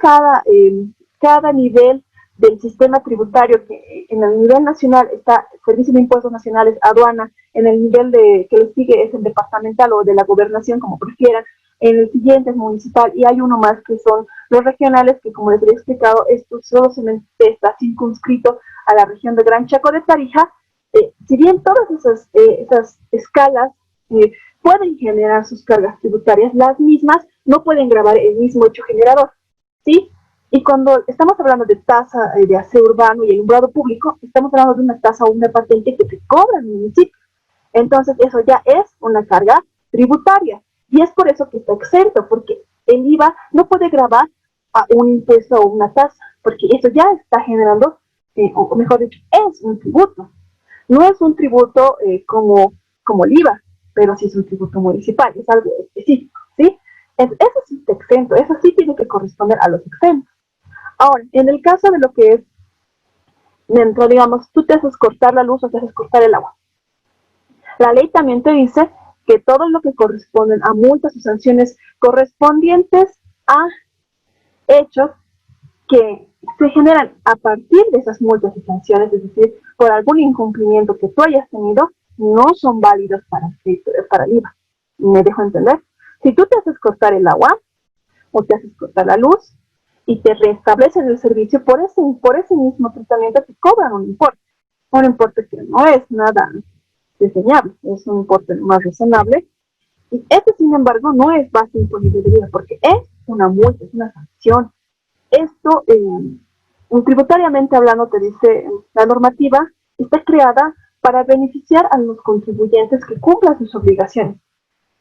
cada nivel del sistema tributario, que en el nivel nacional está Servicio de Impuestos Nacionales, aduana, en el nivel que le sigue es el departamental o de la gobernación, como prefieran, en el siguiente es municipal, y hay uno más que son los regionales, que como les he explicado, esto solo se está circunscrito a la región de Gran Chaco de Tarija. Si bien todas esas escalas pueden generar sus cargas tributarias, las mismas no pueden gravar el mismo hecho generador, ¿sí? Y cuando estamos hablando de tasa de aseo urbano y alumbrado público, estamos hablando de una tasa o una patente que te cobra el municipio. Entonces, eso ya es una carga tributaria. Y es por eso que está exento, porque el IVA no puede gravar a un impuesto o una tasa, porque eso ya está generando, o mejor dicho, es un tributo. No es un tributo como el IVA, pero sí es un tributo municipal, es algo específico, ¿sí? Eso sí está exento, eso sí tiene que corresponder a los exentos. Ahora, en el caso de lo que es dentro, digamos, tú te haces cortar la luz o te haces cortar el agua. La ley también te dice que todo lo que corresponden a multas o sanciones correspondientes a hechos que se generan a partir de esas multas y sanciones, es decir, por algún incumplimiento que tú hayas tenido, no son válidos para el IVA. ¿Me dejo entender? Si tú te haces cortar el agua o te haces cortar la luz y te restablecen el servicio, por ese mismo tratamiento te cobran un importe que no es nada diseñable, es un importe más razonable, y este, sin embargo, no es base imponible de IVA, porque es una multa, es una sanción. Esto, tributariamente hablando, te dice la normativa, está creada para beneficiar a los contribuyentes que cumplan sus obligaciones.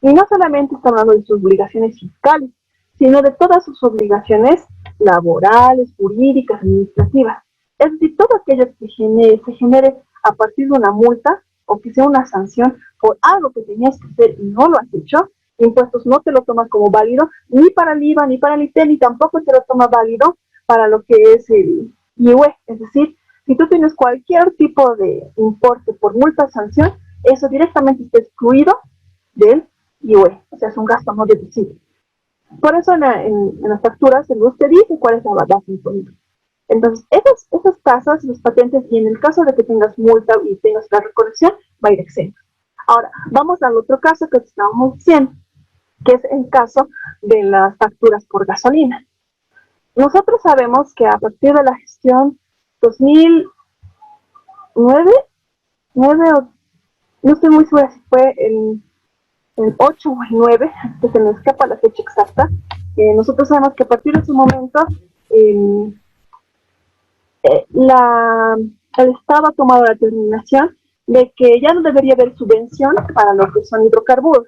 Y no solamente está hablando de sus obligaciones fiscales, sino de todas sus obligaciones laborales, jurídicas, administrativas. Es decir, todo aquello que se genere a partir de una multa o que sea una sanción por algo que tenías que hacer y no lo has hecho, impuestos no te lo tomas como válido ni para el IVA, ni para el ITEL, ni tampoco te lo toma válido para lo que es el IUE. Es decir, si tú tienes cualquier tipo de importe por multa o sanción, eso directamente está excluido del IUE, o sea, es un gasto no deducible. Por eso en las facturas el luz te dice cuál es la base imponible. Entonces, esas tasas, los patentes, y en el caso de que tengas multa y tengas la recolección, va a ir exento. Ahora, vamos al otro caso que estábamos diciendo, que es el caso de las facturas por gasolina. Nosotros sabemos que a partir de la gestión 2009, no estoy muy segura si fue el 8 o el 9, que se me escapa la fecha exacta, nosotros sabemos que a partir de ese momento el Estado ha tomado la determinación de que ya no debería haber subvención para lo que son hidrocarburos.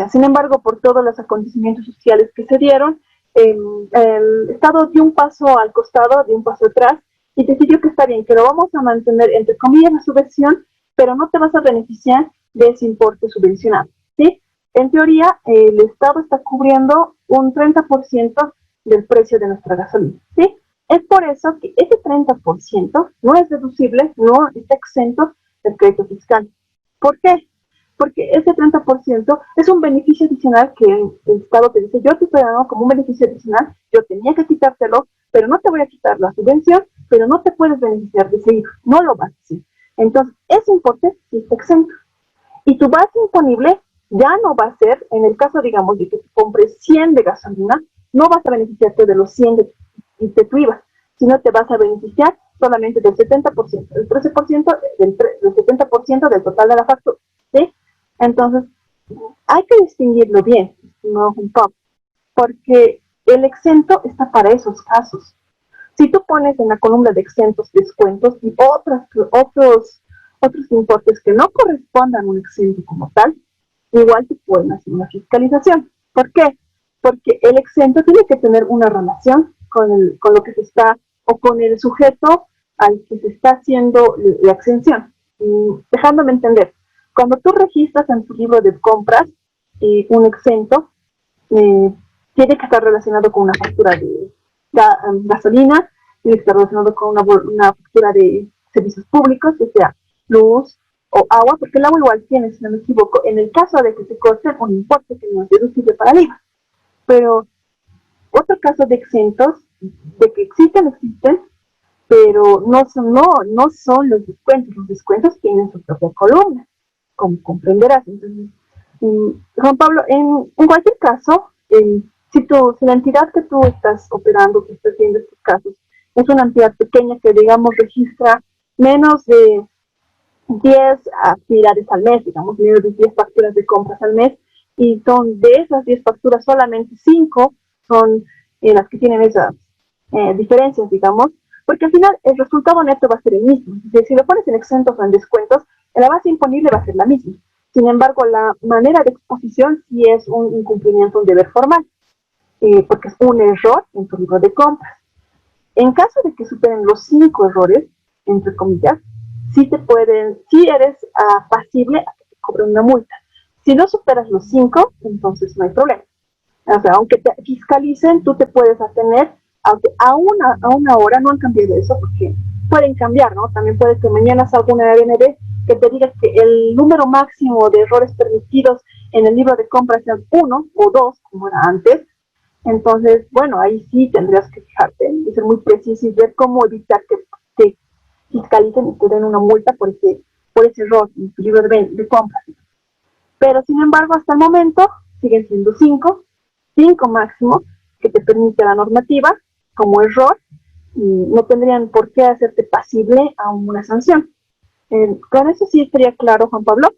Sin embargo, por todos los acontecimientos sociales que se dieron, el Estado dio un paso al costado, dio un paso atrás, y decidió que está bien, que lo vamos a mantener, entre comillas, la subvención, pero no te vas a beneficiar de ese importe subvencionado, ¿sí? En teoría, el Estado está cubriendo un 30% del precio de nuestra gasolina, ¿sí? Es por eso que ese 30% no es deducible, no está exento del crédito fiscal. ¿Por qué? Porque ese 30% es un beneficio adicional que el Estado te dice, yo te estoy dando como un beneficio adicional, yo tenía que quitártelo, pero no te voy a quitar la subvención, pero no te puedes beneficiar de ese IVA, no lo vas a hacer. Entonces, ese importe sí está exento. Y tu base imponible ya no va a ser, en el caso, digamos, de que te compres 100 de gasolina, no vas a beneficiarte de los 100 de tu IVA, sino te vas a beneficiar solamente del 70%, el 13% del 70% del total de la factura, ¿sí? Entonces, hay que distinguirlo bien, no un poco, porque el exento está para esos casos. Si tú pones en la columna de exentos, descuentos y otros importes que no correspondan a un exento como tal, igual te pueden hacer una fiscalización. ¿Por qué? Porque el exento tiene que tener una relación con lo que se está, o con el sujeto al que se está haciendo la exención. Dejándome entender, cuando tú registras en tu libro de compras un exento, tiene que estar relacionado con una factura de gasolina, tiene que estar relacionado con una factura de servicios públicos, que sea luz o agua, porque el agua igual tiene, si no me equivoco, en el caso de que se corte un importe que no es deducible para el IVA. Pero otro caso de exentos, de que existen, pero no son los descuentos tienen su propia columna, como comprenderás. Entonces, Juan Pablo, en cualquier caso, si la entidad que tú estás operando, que estás viendo estos casos, es una entidad pequeña que, digamos, registra menos de 10 actividades al mes, digamos, menos de 10 facturas de compras al mes, y son de esas 10 facturas, solamente 5 son las que tienen esas diferencias, digamos, porque al final el resultado neto va a ser el mismo. Es decir, si lo pones en exentos o en descuentos, la base imponible va a ser la misma. Sin embargo, la manera de exposición sí es un incumplimiento, un deber formal, porque es un error en tu libro de compras. En caso de que superen los 5 errores, entre comillas, sí eres pasible a que te cobren una multa. Si no superas los 5, entonces no hay problema. O sea, aunque te fiscalicen, tú te puedes atener a una hora no han cambiado eso, porque pueden cambiar, ¿no? También puede que mañana salga una BNB que te diga que el número máximo de errores permitidos en el libro de compras sea 1 o 2, como era antes. Entonces, bueno, ahí sí tendrías que fijarte y ser muy preciso y ver cómo evitar que te fiscalicen y te den una multa por ese error en tu libro de compras. Pero, sin embargo, hasta el momento siguen siendo 5 máximo, que te permite la normativa como error, y no tendrían por qué hacerte pasible a una sanción. Con eso sí estaría claro, Juan Pablo.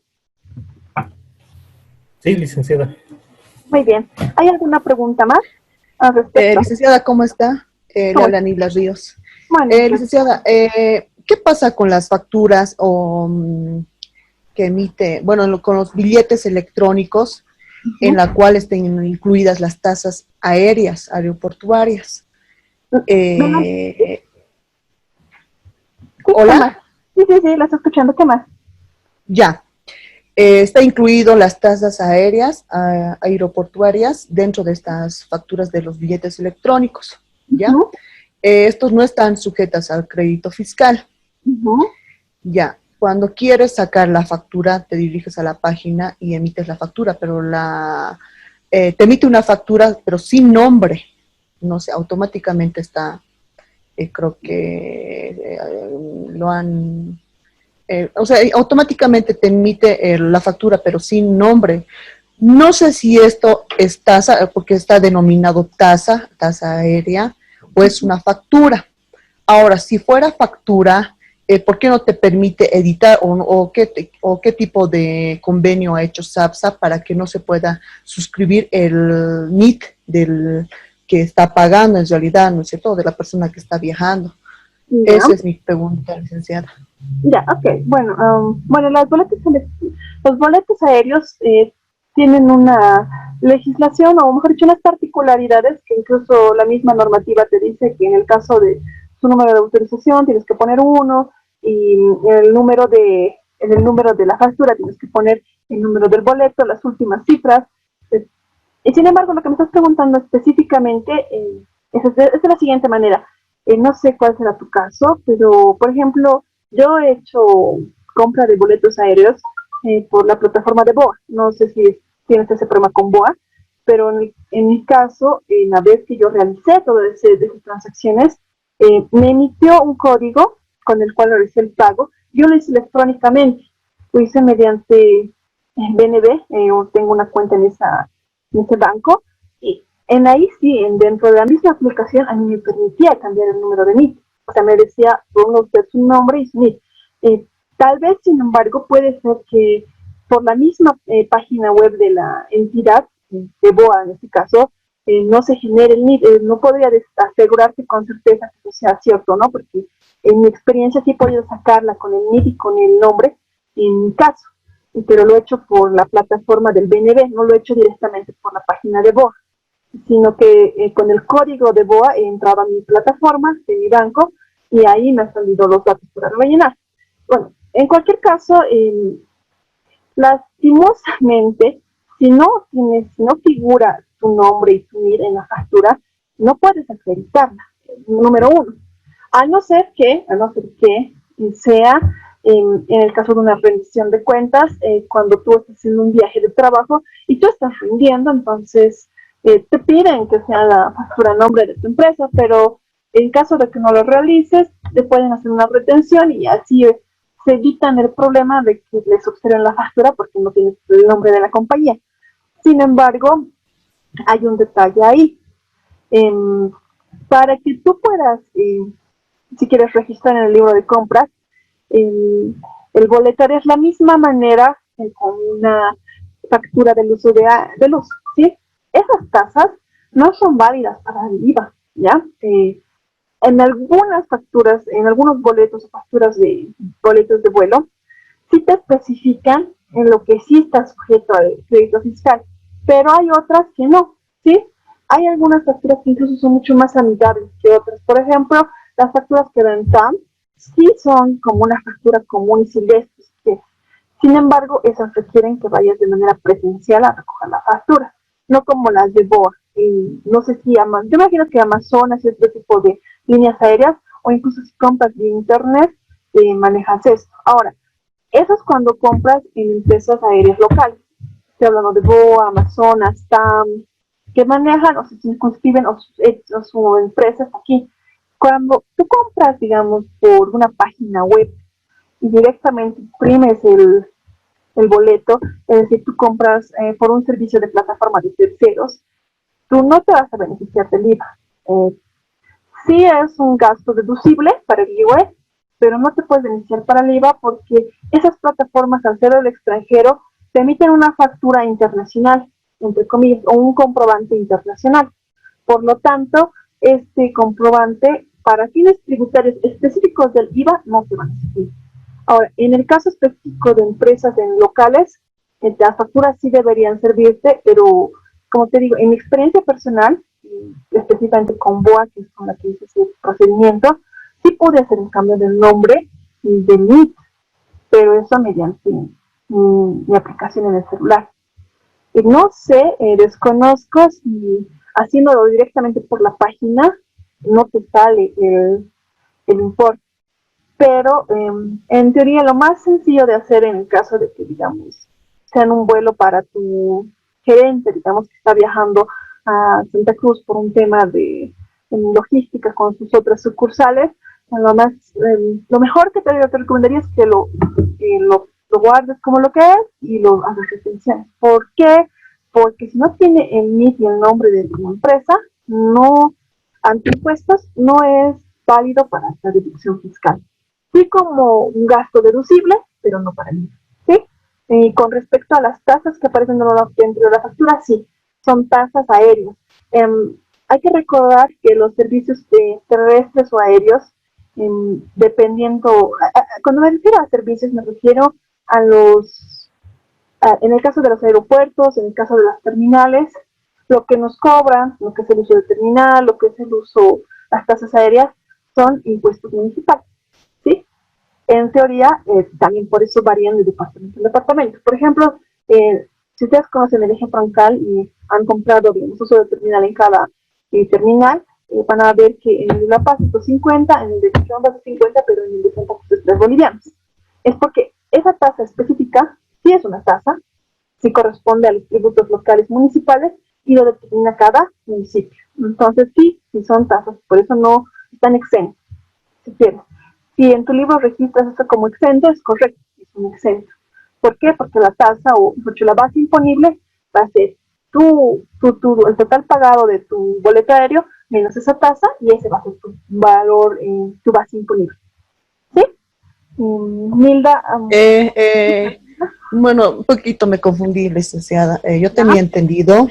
Sí, licenciada. Muy bien. ¿Hay alguna pregunta más al respecto? Licenciada, ¿cómo está? Le ¿Cómo habla Nila Ríos. Bueno, Licenciada, ¿qué pasa con las facturas que emite, bueno, con los billetes electrónicos en la cual estén incluidas las tasas aéreas, aeroportuarias? ¿qué ¿Hola? más? Sí, la estoy escuchando. ¿Qué más? Ya. Está incluido las tasas aéreas, aeroportuarias, dentro de estas facturas de los billetes electrónicos, ¿ya? Estos no están sujetos al crédito fiscal. Ya. Cuando quieres sacar la factura, te diriges a la página y emites la factura, pero te emite una factura, pero sin nombre. No sé, automáticamente está, creo que lo han... o sea, automáticamente te emite la factura, pero sin nombre. No sé si esto es tasa, porque está denominado tasa aérea, o es una factura. Ahora, si fuera factura, ¿por qué no te permite editar o qué tipo de convenio ha hecho SAPSA para que no se pueda suscribir el NIT del que está pagando en realidad, ¿no es cierto?, de la persona que está viajando? ¿Ya? Esa es mi pregunta, licenciada. Ya, ok. Bueno, los boletos aéreos tienen una legislación, o mejor dicho, unas particularidades que incluso la misma normativa te dice que en el caso de su número de autorización tienes que poner 1, y en el número de la factura tienes que poner el número del boleto, las últimas cifras. Y sin embargo, lo que me estás preguntando específicamente es de la siguiente manera. No sé cuál será tu caso, pero, por ejemplo, yo he hecho compra de boletos aéreos por la plataforma de BOA. No sé si tienes ese problema con BOA, pero en mi caso, en la vez que yo realicé todas esas transacciones, me emitió un código con el cual realicé el pago. Yo lo hice electrónicamente, lo hice mediante BNB, tengo una cuenta en ese banco, y ahí sí, dentro de la misma aplicación, a mí me permitía cambiar el número de NIT. O sea, me decía, ponga usted su nombre y su NIT. Tal vez, sin embargo, puede ser que por la misma página web de la entidad, de BOA en este caso, no se genere el NIT. No podría asegurarte con certeza que eso sea cierto, ¿no? Porque en mi experiencia sí he podido sacarla con el NIT y con el nombre, en mi caso, pero lo he hecho por la plataforma del BNB, no lo he hecho directamente por la página de BOA, sino que con el código de BOA he entrado a mi plataforma de mi banco y ahí me han salido los datos para rellenar. Bueno, en cualquier caso, lastimosamente, si no figura tu nombre y tu NID en la factura, no puedes acreditarla, número uno. A no ser que sea en el caso de una rendición de cuentas, cuando tú estás haciendo un viaje de trabajo y tú estás rindiendo, entonces te piden que sea la factura a nombre de tu empresa, pero en caso de que no lo realices, te pueden hacer una retención y así se evitan el problema de que les observen la factura porque no tienes el nombre de la compañía. Sin embargo, hay un detalle ahí. Para que tú puedas, si quieres registrar en el libro de compras, el boletario es la misma manera con una factura del uso de luz, ¿sí? Esas tasas no son válidas para el IVA, ¿ya? En algunas facturas, en algunos boletos o facturas de boletos de vuelo, sí te especifican en lo que sí está sujeto al crédito fiscal, pero hay otras que no, ¿sí? Hay algunas facturas que incluso son mucho más amigables que otras. Por ejemplo, las facturas que dan TAM sí son como una factura común y silvestre. Sin embargo, esas requieren que vayas de manera presencial a recoger la factura, no como las de BOA, no sé si Amazon, yo me imagino que Amazon hace este tipo de líneas aéreas, o incluso si compras de internet, manejas esto. Ahora, eso es cuando compras en empresas aéreas locales. Estoy hablando de BOA, Amazonas, TAM, que manejan o se circunscriben o sus empresas aquí. Cuando tú compras, digamos, por una página web y directamente imprimes el boleto, es decir, tú compras por un servicio de plataforma de terceros, tú no te vas a beneficiar del IVA. Sí es un gasto deducible para el IVA, pero no te puedes beneficiar para el IVA porque esas plataformas, al ser del extranjero, te emiten una factura internacional, entre comillas, o un comprobante internacional. Por lo tanto, este comprobante, para fines tributarios específicos del IVA, no te van a servir. Ahora, en el caso específico de empresas en locales, las facturas sí deberían servirte, pero como te digo, en mi experiencia personal, específicamente con BOA, que es con la que hice ese procedimiento, sí pude hacer un cambio del nombre y de NIT, pero eso mediante mi aplicación en el celular. Y no sé, desconozco si haciéndolo directamente por la página no te sale el importe. Pero en teoría lo más sencillo de hacer en el caso de que, digamos, sea en un vuelo para tu gerente, digamos, que está viajando a Santa Cruz por un tema de logística con sus otras sucursales, lo mejor que te recomendaría es que lo guardes como lo que es y lo hagas retención. ¿Por qué? Porque si no tiene el NIT y el nombre de tu empresa, no, ante impuestos, no es válido para esta deducción fiscal. Sí, como un gasto deducible, pero no para mí, ¿sí? Y con respecto a las tasas que aparecen dentro de la factura, sí, son tasas aéreas. Hay que recordar que los servicios terrestres o aéreos, dependiendo, cuando me refiero a servicios me refiero a en el caso de los aeropuertos, en el caso de las terminales, lo que nos cobran, lo que es el uso de terminal, lo que es el uso, las tasas aéreas, son impuestos municipales. ¿Sí? En teoría, también por eso varían de departamento en departamento. Por ejemplo, si ustedes conocen el eje troncal y han comprado, digamos, uso de terminal en cada terminal, van a ver que en el de La Paz es 50, en el de Cochabamba es 50, pero en el de Santa Cruz es 3 bolivianos. Es porque esa tasa específica sí es una tasa, sí corresponde a los tributos locales municipales y lo determina cada municipio. Entonces, sí son tasas, por eso no están exentos, si quieres. Si en tu libro registras esto como exento, es correcto, es un exento. ¿Por qué? Porque la tasa o la base imponible va a ser el total pagado de tu boleto aéreo menos esa tasa y ese va a ser tu valor, tu base imponible. ¿Sí? Nilda. Bueno, un poquito me confundí, licenciada. Yo tenía entendido,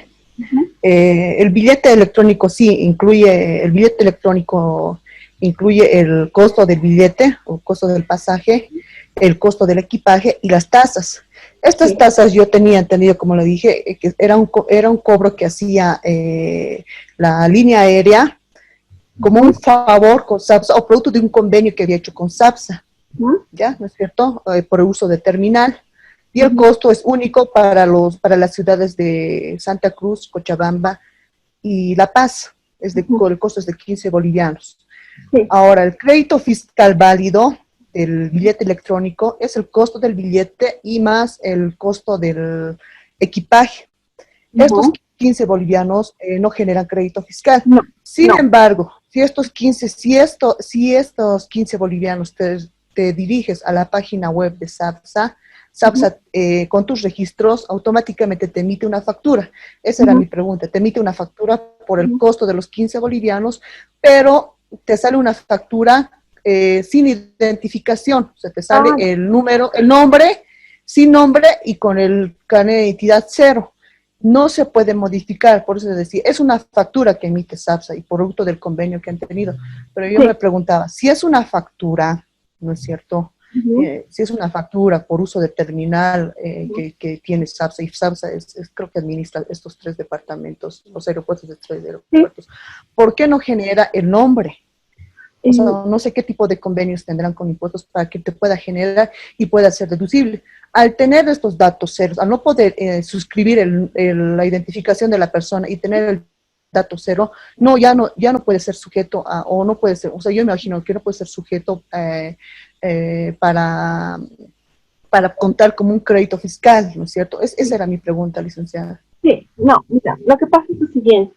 el billete electrónico sí incluye, el billete electrónico incluye el costo del billete o costo del pasaje, el costo del equipaje y las tasas. Estas tasas yo tenía entendido, como le dije, que era un cobro que hacía la línea aérea como un favor con SAPSA o producto de un convenio que había hecho con SAPSA, ¿ya? ¿No es cierto? Por el uso de terminal. Y el costo es único para las ciudades de Santa Cruz, Cochabamba y La Paz. El costo es de 15 bolivianos. Sí. Ahora, el crédito fiscal válido del billete electrónico es el costo del billete y más el costo del equipaje. Estos 15 bolivianos no generan crédito fiscal. Sin embargo, si estos 15 bolivianos te diriges a la página web de SAPSA, con tus registros automáticamente te emite una factura. Esa era mi pregunta. Te emite una factura por el costo de los 15 bolivianos, pero te sale una factura sin identificación. O sea, te sale el nombre, sin nombre y con el carnet de identidad 0. No se puede modificar, por eso decía, es una factura que emite SAPSA y producto del convenio que han tenido. Pero yo me preguntaba, si es una factura, ¿no es cierto? Si es una factura por uso de terminal que tiene SAPSA, y SAPSA creo que administra estos 3 departamentos, los aeropuertos de 3 aeropuertos, ¿por qué no genera el nombre? O sea, no sé qué tipo de convenios tendrán con impuestos para que te pueda generar y pueda ser deducible. Al tener estos datos ceros, al no poder suscribir la identificación de la persona y tener el dato cero, ya no puede ser sujeto a, o no puede ser, o sea, yo imagino que no puede ser sujeto para contar como un crédito fiscal, ¿no es cierto? Esa era mi pregunta, licenciada. Sí, no, mira, lo que pasa es lo siguiente.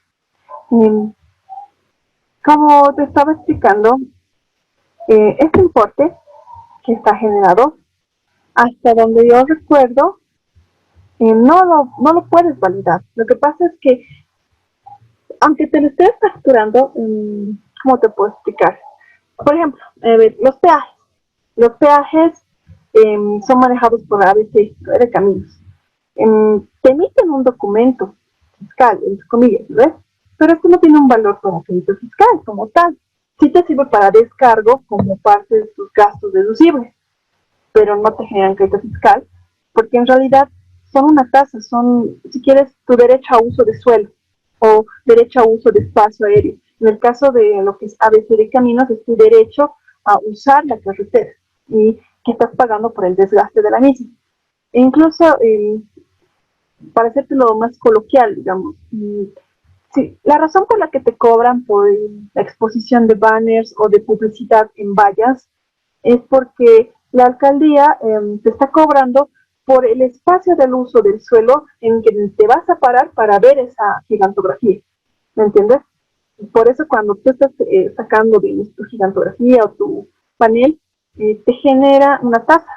Como te estaba explicando, este importe que está generado, hasta donde yo recuerdo, no lo puedes validar. Lo que pasa es que, aunque te lo estés facturando, ¿cómo te puedo explicar? Por ejemplo, los peajes. Los peajes son manejados por ABC de Caminos. Te emiten un documento fiscal, entre comillas, ¿ves? Pero esto no tiene un valor como crédito fiscal, como tal. Sí te sirve para descargo como parte de tus gastos deducibles, pero no te generan crédito fiscal, porque en realidad son una tasa, son, si quieres, tu derecho a uso de suelo o derecho a uso de espacio aéreo. En el caso de lo que es ABC de Caminos, es tu derecho a usar la carretera y que estás pagando por el desgaste de la misma. E incluso, para hacértelo más coloquial, digamos, sí, la razón por la que te cobran por la exposición de banners o de publicidad en vallas es porque la alcaldía te está cobrando por el espacio del uso del suelo en que te vas a parar para ver esa gigantografía. ¿Me entiendes? Por eso cuando tú estás sacando tu gigantografía o tu panel, te genera una tasa.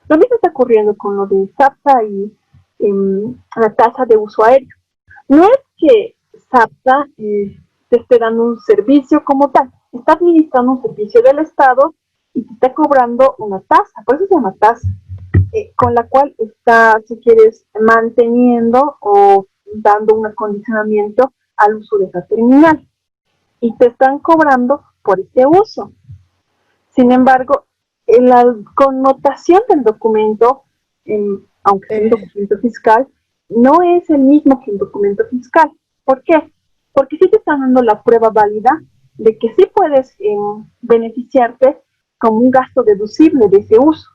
Lo mismo está ocurriendo con lo de SAPSA y la tasa de uso aéreo. No es que SAPSA te esté dando un servicio como tal, está administrando un servicio del Estado y te está cobrando una tasa, por eso se llama tasa, con la cual está, si quieres, manteniendo o dando un acondicionamiento al uso de esa terminal. Y te están cobrando por ese uso. Sin embargo, en la connotación del documento, aunque sea un documento fiscal, no es el mismo que un documento fiscal. ¿Por qué? Porque sí te están dando la prueba válida de que sí puedes beneficiarte como un gasto deducible de ese uso.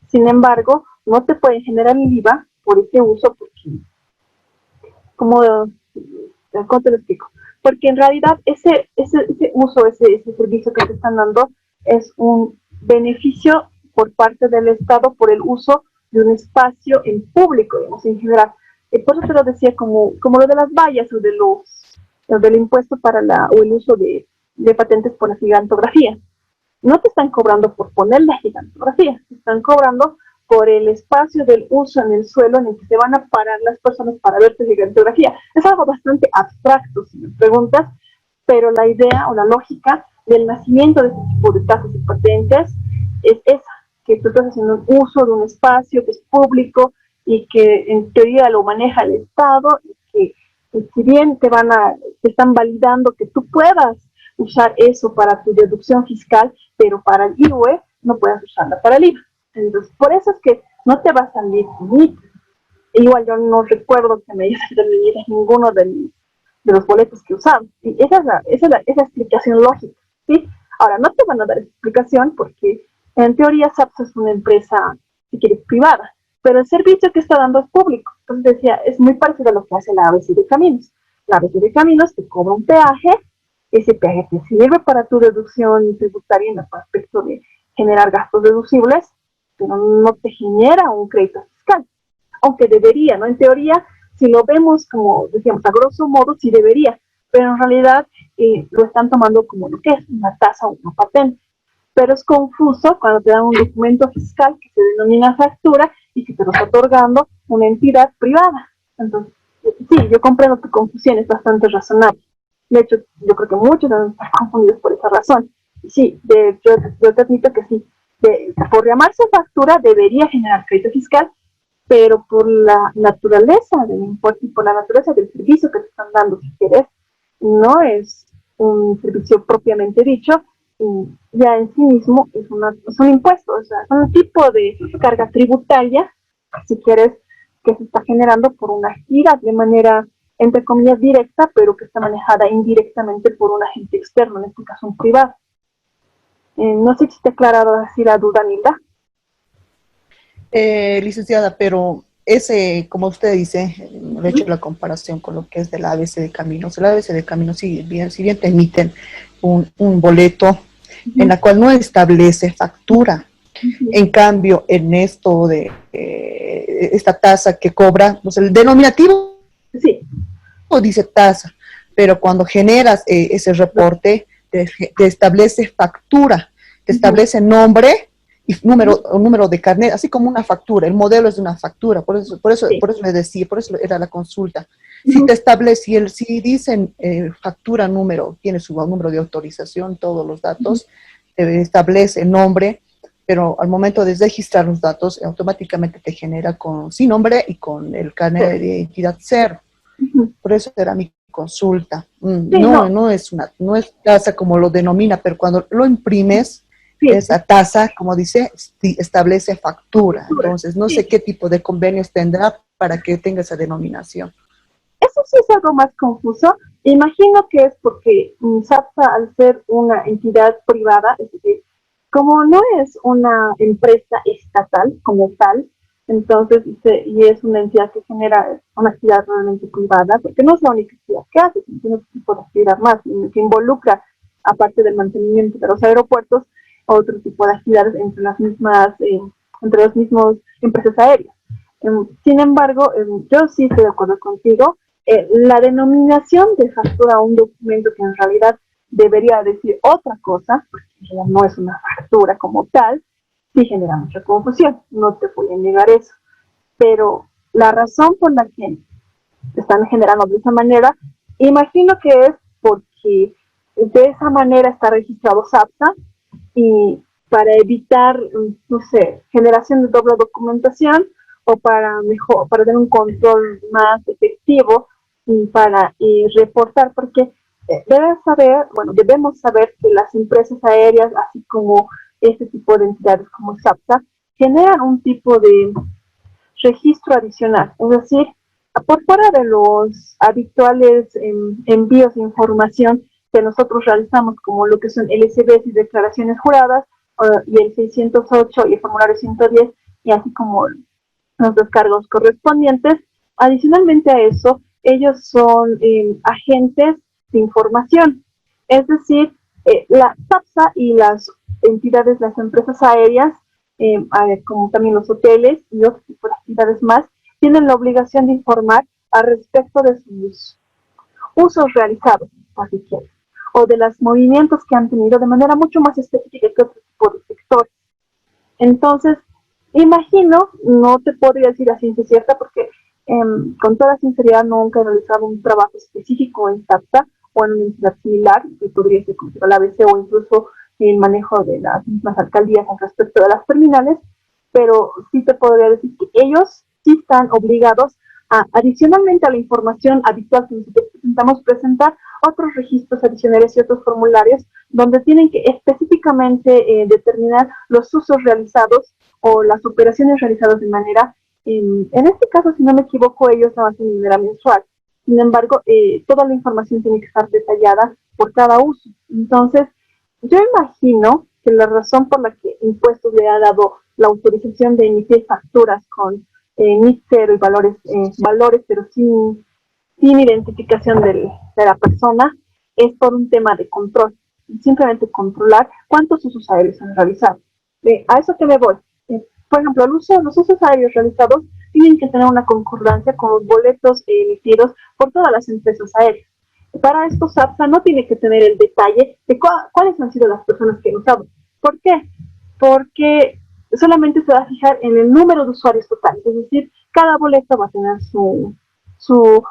Sin embargo, no te pueden generar el IVA por ese uso porque, ¿cómo te lo explico? Porque en realidad ese uso, ese servicio que te están dando es un beneficio por parte del Estado por el uso de un espacio en público, digamos, en general. Por eso te lo decía como lo de las vallas o del impuesto para o el uso de patentes por la gigantografía. No te están cobrando por poner la gigantografía, te están cobrando por el espacio del uso en el suelo en el que se van a parar las personas para ver tu gigantografía. Es algo bastante abstracto, si me preguntas, pero la idea o la lógica del nacimiento de este tipo de tasas y patentes es esa, que tú estás haciendo un uso de un espacio que es público y que en teoría lo maneja el Estado y que si bien te están validando que tú puedas usar eso para tu deducción fiscal, pero para el IVA no puedes usarla para el IVA. Entonces, por eso es que no te va a salir ni. Igual yo no recuerdo que me haya salido ninguno de los boletos que usamos. Y esa es la explicación lógica, ¿sí? Ahora, no te van a dar explicación porque en teoría SAPSA es una empresa, si quieres, privada, pero el servicio que está dando es público. Entonces decía, es muy parecido a lo que hace la ABC de Caminos. La ABC de Caminos te cobra un peaje, ese peaje te sirve para tu deducción tributaria en el aspecto de generar gastos deducibles, pero no te genera un crédito fiscal, aunque debería, ¿no? En teoría, si lo vemos como, decíamos, a grosso modo, sí debería, pero en realidad lo están tomando como lo que es, una tasa o una patente. Pero es confuso cuando te dan un documento fiscal que se denomina factura y que te lo está otorgando una entidad privada. Entonces, sí, yo comprendo tu confusión, es bastante razonable. De hecho, yo creo que muchos deben estar confundidos por esa razón. Y sí, yo te admito que sí, por llamarse factura debería generar crédito fiscal, pero por la naturaleza del impuesto y por la naturaleza del servicio que te están dando, si quieres, no es un servicio propiamente dicho, y ya en sí mismo es un impuesto, o sea, es un tipo de carga tributaria, si quieres, que se está generando por una gira de manera, entre comillas, directa, pero que está manejada indirectamente por un agente externo, en este caso un privado. No sé si te he aclarado así la duda, Nilda. Licenciada, pero ese, como usted dice, le he hecho la comparación con lo que es del ABC de Caminos. El ABC de Caminos, si bien te emiten un boleto en la cual no establece factura. En cambio, en esto de esta tasa que cobra, pues el denominativo dice tasa, pero cuando generas ese reporte, te establece factura, te establece nombre y número de carnet, así como una factura. El modelo es de una factura, por eso le decía, por eso era la consulta. Si te establece, si dicen factura, número, tiene su número de autorización, todos los datos, te establece nombre, pero al momento de registrar los datos, automáticamente te genera sin nombre y con el carnet de identidad cero. Por eso era mi consulta. No es tasa como lo denomina, pero cuando lo imprimes, esa tasa, como dice, establece factura. Entonces, no sé qué tipo de convenios tendrá para que tenga esa denominación. Eso sí es algo más confuso. Imagino que es porque SAPSA, al ser una entidad privada, es decir, como no es una empresa estatal como tal, entonces, y es una entidad que genera una actividad realmente privada, porque no es la única actividad que hace, sino que tipo de actividad más, que involucra, aparte del mantenimiento de los aeropuertos, otro tipo de actividades entre las mismas empresas aéreas. Sin embargo, yo sí estoy de acuerdo contigo. La denominación de factura a un documento que en realidad debería decir otra cosa, porque no es una factura como tal, sí genera mucha confusión, no te voy a negar eso. Pero la razón por la que están generando de esa manera, imagino que es porque de esa manera está registrado SAPSA y para evitar, no sé, generación de doble documentación o para tener un control más efectivo y para reportar, porque debemos saber que las empresas aéreas, así como este tipo de entidades como SAPSA, generan un tipo de registro adicional, es decir, por fuera de los habituales envíos de información que nosotros realizamos, como lo que son LCBs y declaraciones juradas, y el 608 y el formulario 110, y así como los descargos correspondientes. Adicionalmente a eso, ellos son agentes de información, es decir, la SAPSA y las entidades, las empresas aéreas, como también los hoteles y otros tipos de actividades más, tienen la obligación de informar al respecto de sus usos realizados, así que, o de los movimientos que han tenido de manera mucho más específica que otro tipo de sectores. Entonces, imagino, no te podría decir a ciencia cierta porque con toda sinceridad nunca he realizado un trabajo específico en SAPSA o en una entidad similar, que podría ser como la ABC o incluso el manejo de las mismas alcaldías con respecto de las terminales, pero sí te podría decir que ellos sí están obligados a, adicionalmente a la información habitual que nosotros presentamos, presentar otros registros adicionales y otros formularios donde tienen que específicamente determinar los usos realizados o las operaciones realizadas de manera, en este caso, si no me equivoco, ellos avanzan de manera mensual. Sin embargo, toda la información tiene que estar detallada por cada uso. Entonces, yo imagino que la razón por la que Impuestos le ha dado la autorización de emitir facturas con NIT 0 y valores, pero sin identificación de la persona, es por un tema de control. Simplemente controlar cuántos usos aéreos han realizado. A eso que me voy. Por ejemplo, los usos aéreos realizados tienen que tener una concordancia con los boletos emitidos por todas las empresas aéreas. Para esto, SAPSA no tiene que tener el detalle de cuáles han sido las personas que han usado. ¿Por qué? Porque solamente se va a fijar en el número de usuarios totales, es decir, cada boleto va a tener su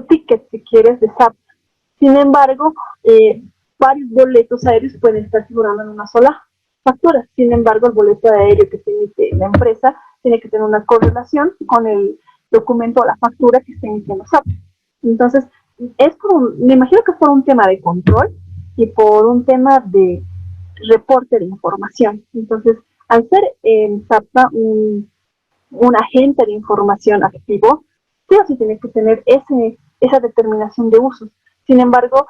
ticket, si quieres, de SAPSA. Sin embargo, varios boletos aéreos pueden estar figurando en una sola factura. Sin embargo, el boleto aéreo que se emite la empresa tiene que tener una correlación con el documento o la factura que está emitiendo SAPSA. Entonces, me imagino que es por un tema de control y por un tema de reporte de información. Entonces, al ser SAPSA un agente de información activo, sí o sí tiene que tener esa determinación de usos. Sin embargo,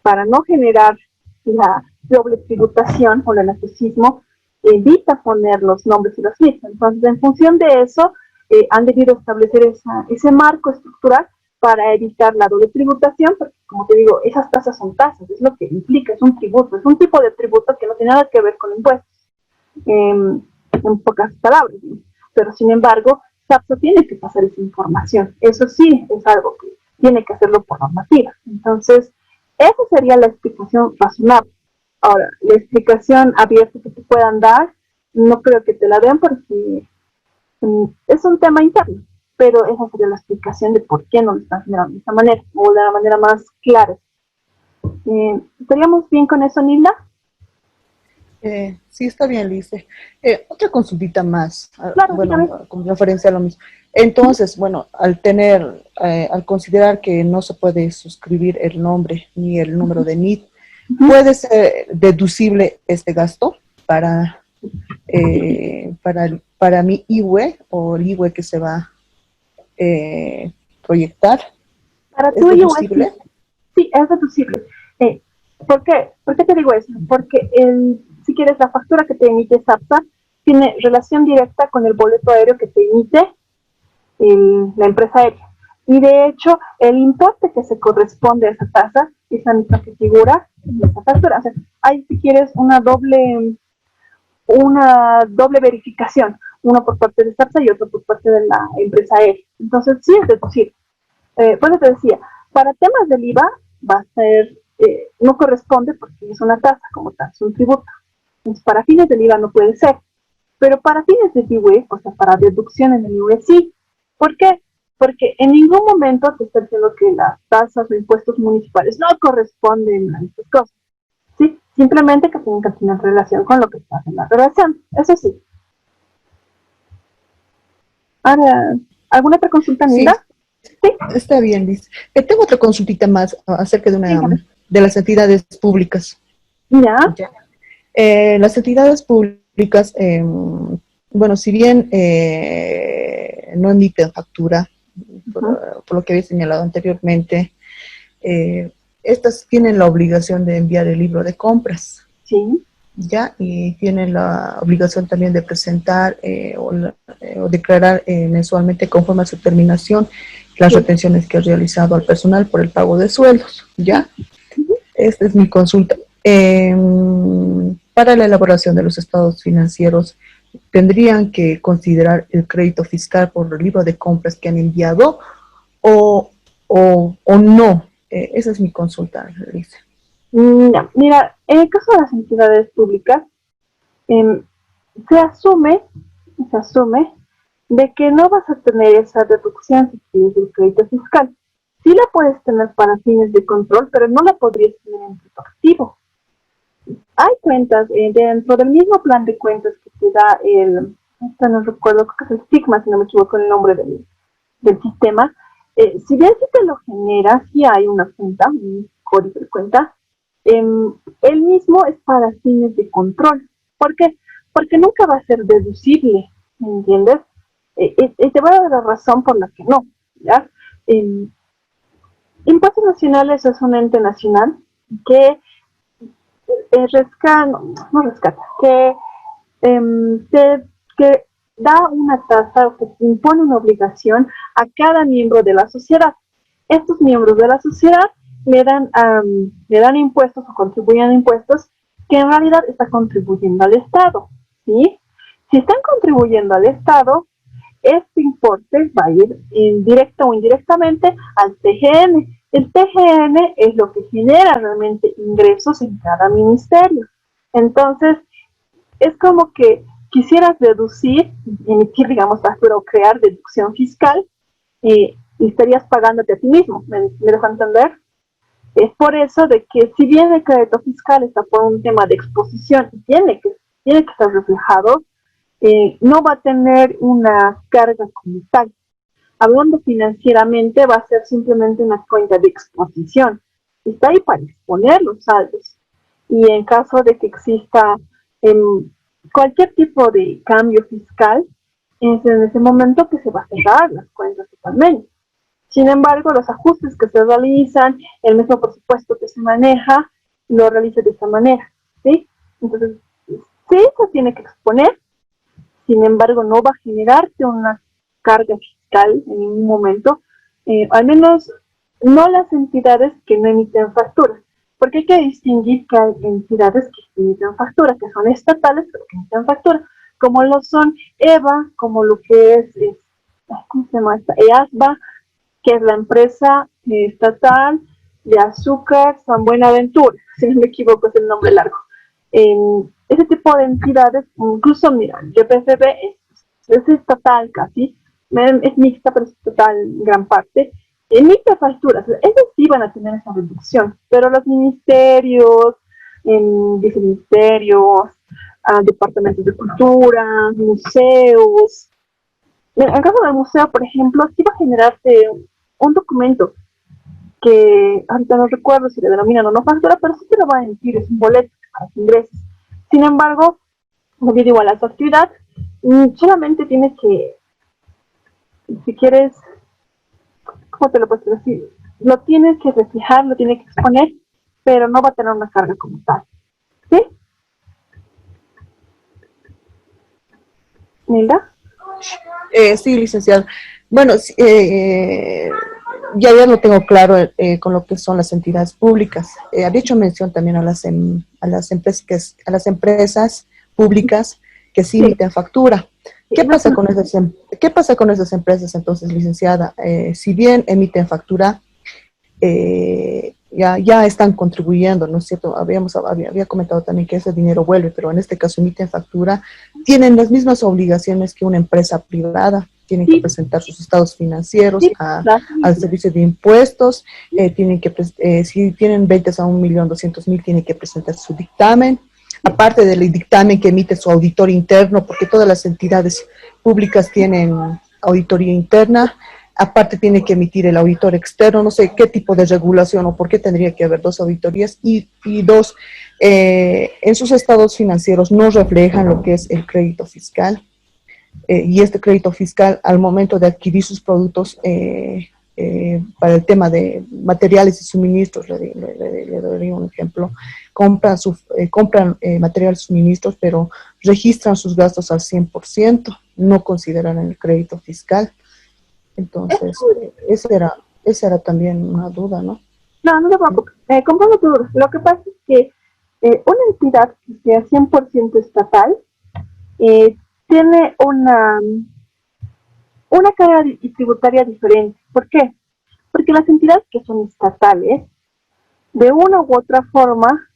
para no generar la doble tributación o el nepotismo, evita poner los nombres y las listas. Entonces, en función de eso, han debido establecer ese marco estructural para evitar la doble tributación, porque como te digo, esas tasas son tasas, es lo que implica, es un tributo, es un tipo de tributo que no tiene nada que ver con impuestos, en pocas palabras, ¿no? Pero sin embargo, SAPSA tiene que pasar esa información, eso sí es algo que tiene que hacerlo por normativa. Entonces, esa sería la explicación razonable. Ahora, la explicación abierta que te puedan dar, no creo que te la den porque es un tema interno, pero esa sería la explicación de por qué no lo están generando de esta manera, o de la manera más clara. ¿Estaríamos bien con eso, Nilda? Sí, está bien, Lice. Otra consultita más, Claro, bueno, dígame. con referencia a lo mismo. Entonces, bueno, al considerar que no se puede suscribir el nombre ni el número de NIT, ¿puede ser deducible este gasto para mi IWE o el IWE que se va a proyectar? Para ¿Es tú y yo, deducible? sí, es deducible. ¿Por qué? ¿Por qué te digo eso? Porque si quieres, la factura que te emite SAPSA tiene relación directa con el boleto aéreo que te emite la empresa aérea. Y de hecho, el importe que se corresponde a esa tasa es la misma que figura en esa factura. O sea, hay, si quieres, una doble verificación, una por parte de SAPSA y otra por parte de la empresa aérea. Entonces, sí es deducible. Bueno, te decía, para temas del IVA va a ser, no corresponde porque es una tasa como tal, es un tributo. Entonces, para fines del IVA no puede ser, pero para fines del IVA, o sea, para deducción en el IVA sí. ¿Por qué? Porque en ningún momento te está diciendo que las tasas o impuestos municipales no corresponden a estas cosas. ¿Sí? Simplemente que tienen que tener relación con lo que está en la relación. Eso sí. Ahora, ¿alguna otra consulta, Sí, Nilda? Sí, está bien, Liz. Tengo otra consultita más acerca dígame. de las entidades públicas. Ya. Ya. Las entidades públicas, bueno, si bien no emiten factura, por lo que había señalado anteriormente, estas tienen la obligación de enviar el libro de compras, Sí. ¿ya? Y tienen la obligación también de presentar o declarar mensualmente conforme a su terminación las Sí. retenciones que ha realizado al personal por el pago de sueldos, ¿ya? Esta es mi consulta. Para la elaboración de los estados financieros, ¿tendrían que considerar el crédito fiscal por el libro de compras que han enviado o no? Esa es mi consulta, Lice. No, mira, en el caso de las entidades públicas, em, se asume, se asume de que no vas a tener esa reducción si tienes el crédito fiscal. Sí la puedes tener para fines de control, pero no la podrías tener en tu activo. Hay cuentas dentro del mismo plan de cuentas que te da no recuerdo, creo que es el Sigma, si no me equivoco el nombre del sistema. Si bien si te lo genera, si hay una cuenta, un código de cuenta, el mismo es para fines de control. ¿Por qué? Porque nunca va a ser deducible, ¿me entiendes? Te voy a dar la razón por la que no, ¿ya? Impuestos Nacionales es un ente nacional que rescata, que da una tasa o que impone una obligación a cada miembro de la sociedad. Estos miembros de la sociedad le dan impuestos o contribuyen a impuestos que en realidad están contribuyendo al Estado, ¿sí? Si están contribuyendo al Estado, este importe va a ir directa o indirectamente al TGN. El TGN es lo que genera realmente ingresos en cada ministerio. Entonces, es como que quisieras reducir, emitir, digamos, factura o crear deducción fiscal y estarías pagándote a ti mismo. ¿Me dejo entender? Es por eso de que si bien el crédito fiscal está por un tema de exposición y tiene que estar reflejado, no va a tener una carga como tal. Hablando financieramente, va a ser simplemente una cuenta de exposición. Está ahí para exponer los saldos. Y en caso de que exista cualquier tipo de cambio fiscal, es en ese momento que se va a cerrar las cuentas totalmente. Sin embargo, los ajustes que se realizan, el mismo presupuesto que se maneja, lo realiza de esta manera, ¿sí? Entonces, sí se tiene que exponer, sin embargo no va a generarte una carga fiscal en ningún momento, al menos no las entidades que no emiten facturas, porque hay que distinguir que hay entidades que emiten factura, que son estatales, pero que emiten factura, como lo son EVA, como lo que es ¿cómo se llama esta? EASBA, que es la empresa estatal de azúcar San Buenaventura, si no me equivoco es el nombre largo. Ese tipo de entidades, incluso, mira, YPFB es estatal casi, es mixta, pero es estatal en gran parte, emite facturas, ellos sí van a tener esa reducción, pero los ministerios, viceministerios, departamentos de cultura, museos, en el caso del museo, por ejemplo, sí va a generarte un documento que ahorita no recuerdo si le denominan o no factura, pero sí te lo va a emitir, es un boleto para que ingreses. Sin embargo, debido igual a su actividad, solamente tienes que, si quieres, ¿cómo te lo puedo decir? Lo tienes que reflejar, lo tienes que exponer, pero no va a tener una carga como tal. ¿Sí? ¿Nilda? Sí, licenciada. Bueno, ya lo tengo claro con lo que son las entidades públicas. Había hecho mención también a las empresas públicas que sí emiten factura. ¿Qué pasa con esas empresas entonces, licenciada? Si bien emiten factura, ya están contribuyendo, ¿no es cierto? Había comentado también que ese dinero vuelve, pero en este caso emiten factura, tienen las mismas obligaciones que una empresa privada, tienen que presentar sus estados financieros al servicio de impuestos, si tienen ventas a 1.200.000, tienen que presentar su dictamen, aparte del dictamen que emite su auditor interno, porque todas las entidades públicas tienen auditoría interna. Aparte tiene que emitir el auditor externo, no sé qué tipo de regulación o por qué tendría que haber dos auditorías. Y dos, en sus estados financieros no reflejan lo que es el crédito fiscal. Y este crédito fiscal, al momento de adquirir sus productos para el tema de materiales y suministros, le daría un ejemplo, compran materiales y suministros, pero registran sus gastos al 100%, no consideran el crédito fiscal. Entonces, esa era también una duda, ¿no? No te preocupes, comprendo tu duda. Lo que pasa es que una entidad que sea 100% estatal tiene una carga tributaria diferente. ¿Por qué? Porque las entidades que son estatales, de una u otra forma,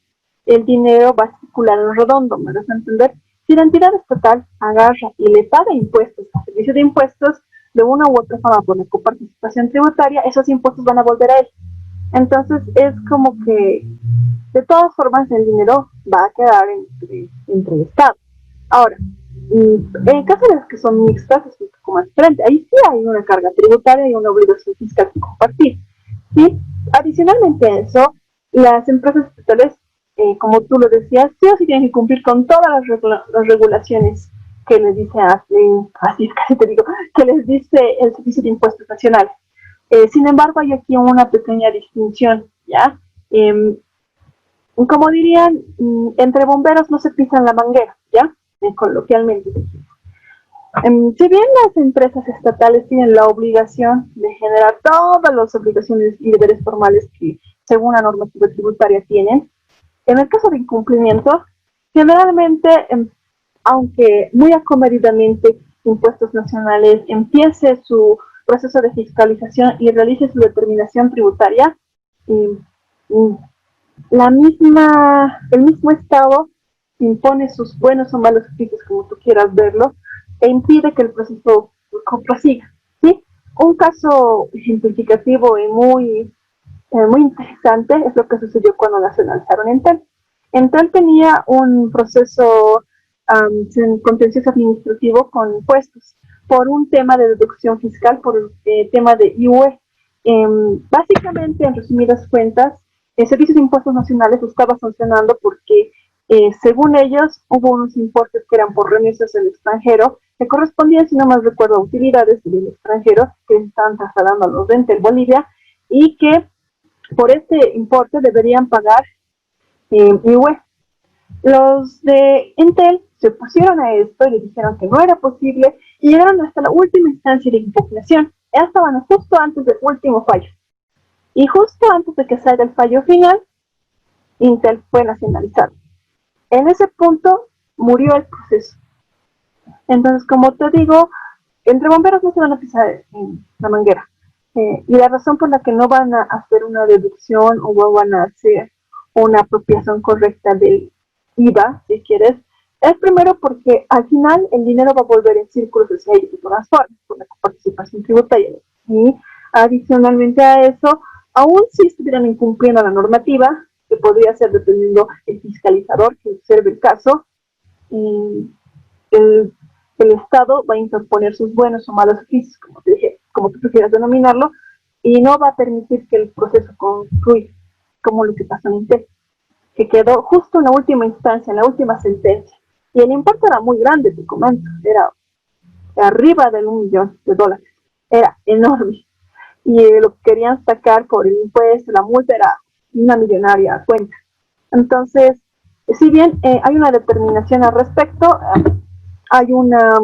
el dinero va a circular en redondo, ¿me das a entender? Si la entidad estatal agarra y le paga impuestos a servicio de impuestos, de una u otra forma por la coparticipación tributaria, esos impuestos van a volver a él. Entonces es como que de todas formas el dinero va a quedar entre el Estado. Ahora, en el caso de las que son mixtas es un poco más diferente. Ahí sí hay una carga tributaria y una obligación fiscal que compartir. ¿Sí? Adicionalmente a eso, las empresas estatales, como tú lo decías, sí o sí tienen que cumplir con todas las regulaciones que les dice así es casi te digo, que les dice el Servicio de Impuestos Nacionales. Sin embargo, hay aquí una pequeña distinción, ¿ya? Como dirían, entre bomberos no se pisan la manguera, ¿ya? Coloquialmente. Si bien las empresas estatales tienen la obligación de generar todas las obligaciones y deberes formales que según la normativa tributaria tienen, en el caso de incumplimiento, generalmente, aunque muy acomodidamente Impuestos Nacionales empiece su proceso de fiscalización y realice su determinación tributaria, el mismo Estado impone sus buenos o malos juicios, como tú quieras verlo, e impide que el proceso prosiga, ¿sí? Un caso ejemplificativo y muy interesante es lo que sucedió cuando nacionalizaron Entel. Entel tenía un proceso contencioso administrativo con impuestos por un tema de deducción fiscal, por el tema de IUE. Básicamente, en resumidas cuentas, el Servicio de Impuestos Nacionales estaba sancionando porque, según ellos, hubo unos importes que eran por remesas del extranjero, que correspondían, si no mal recuerdo, a utilidades del extranjero que estaban trasladando a los de Entel Bolivia, y que por este importe deberían pagar IUE. Los de Entel se opusieron a esto y le dijeron que no era posible y llegaron hasta la última instancia de impugnación. Ya estaban justo antes del último fallo. Y justo antes de que salga el fallo final, Intel fue nacionalizado. En ese punto murió el proceso. Entonces, como te digo, entre bomberos no se van a pisar en la manguera. Y la razón por la que no van a hacer una deducción o no van a hacer una apropiación correcta del IVA, si quieres, es primero porque al final el dinero va a volver en círculos hacia ellos de todas formas, por la participación tributaria. Y adicionalmente a eso, aún si estuvieran incumpliendo la normativa, que podría ser dependiendo el fiscalizador que observe el caso, el Estado va a interponer sus buenos o malos oficios, como te dije, como tú prefieras denominarlo, y no va a permitir que el proceso concluya, como lo que pasó en Intel, que quedó justo en la última instancia, en la última sentencia. Y el importe era muy grande, te comento, era arriba de $1 millón, era enorme. Y lo que querían sacar por el impuesto, la multa, era una millonaria cuenta. Entonces, si bien hay una determinación al respecto, hay una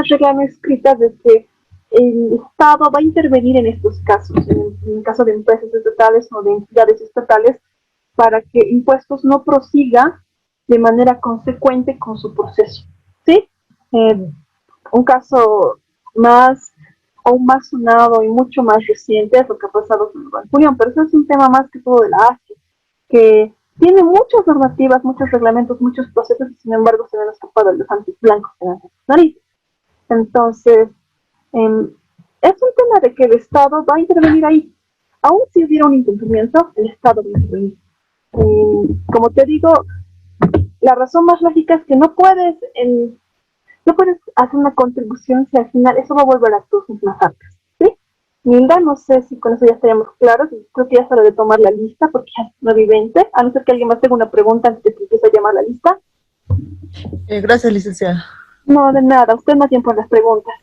regla no escrita de que el Estado va a intervenir en estos casos, en el caso de empresas estatales o de entidades estatales, para que impuestos no prosiga de manera consecuente con su proceso. ¿Sí? Un caso aún más sonado y mucho más reciente es lo que ha pasado con el Banco Unión, pero eso es un tema más que todo de la ASI, que tiene muchas normativas, muchos reglamentos, muchos procesos, y sin embargo se ven escapado de los blancos de las narices. Entonces, es un tema de que el Estado va a intervenir ahí. Aún si hubiera un incumplimiento, el Estado va a intervenir. Como te digo, la razón más lógica es que no puedes hacer una contribución si al final eso va a volver a tus mismas arcas. ¿Sí? Nilda, no sé si con eso ya estaríamos claros. Creo que ya es hora de tomar la lista porque ya es 9:20. A no ser que alguien más tenga una pregunta antes de que empiece a llamar la lista. Gracias, licenciada. No, de nada. Usted más tiempo en las preguntas.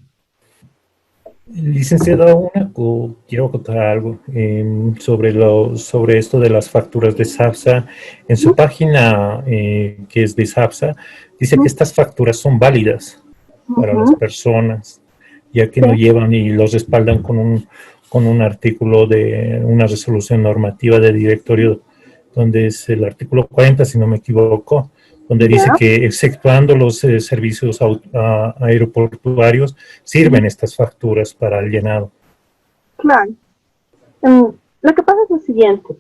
Licenciada, quiero contar algo sobre esto de las facturas de SAPSA. En su página, que es de SAPSA, dice que estas facturas son válidas para las personas, ya que no llevan y los respaldan con un artículo de una resolución normativa de directorio, donde es el artículo 40, si no me equivoco, donde dice que exceptuando los servicios aeroportuarios, sirven estas facturas para el llenado. Claro. Lo que pasa es lo siguiente.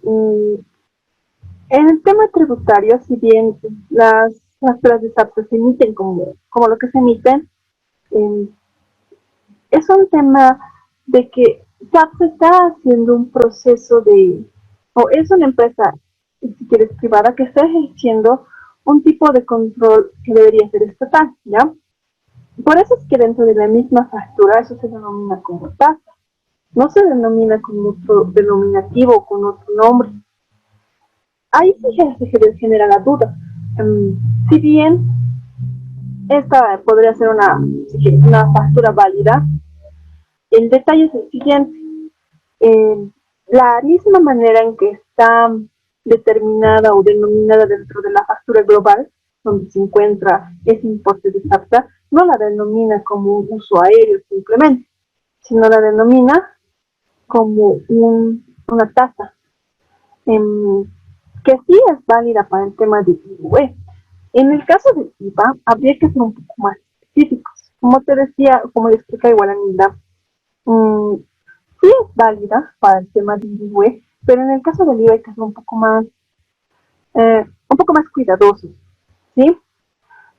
En el tema tributario, si bien las facturas de SAPSA se emiten como lo que se emiten, es un tema de que SAPSA está haciendo un proceso o es una empresa, si quieres, privada, que está ejerciendo un tipo de control que debería ser estatal, ¿ya? Por eso es que dentro de la misma factura eso se denomina como tasa, no se denomina como otro denominativo o con otro nombre. Ahí sí se genera la duda. Si bien esta podría ser una factura válida, el detalle es el siguiente. La misma manera en que está determinada o denominada dentro de la factura global, donde se encuentra ese importe de SAPSA, no la denomina como un uso aéreo simplemente, sino la denomina como una tasa, que sí es válida para el tema de IVA. En el caso de IVA, habría que ser un poco más específicos. Como te decía, como le explica igual a Nilda, sí es válida para el tema de IVA, pero en el caso del IVA hay que ser un poco más cuidadosos, ¿sí?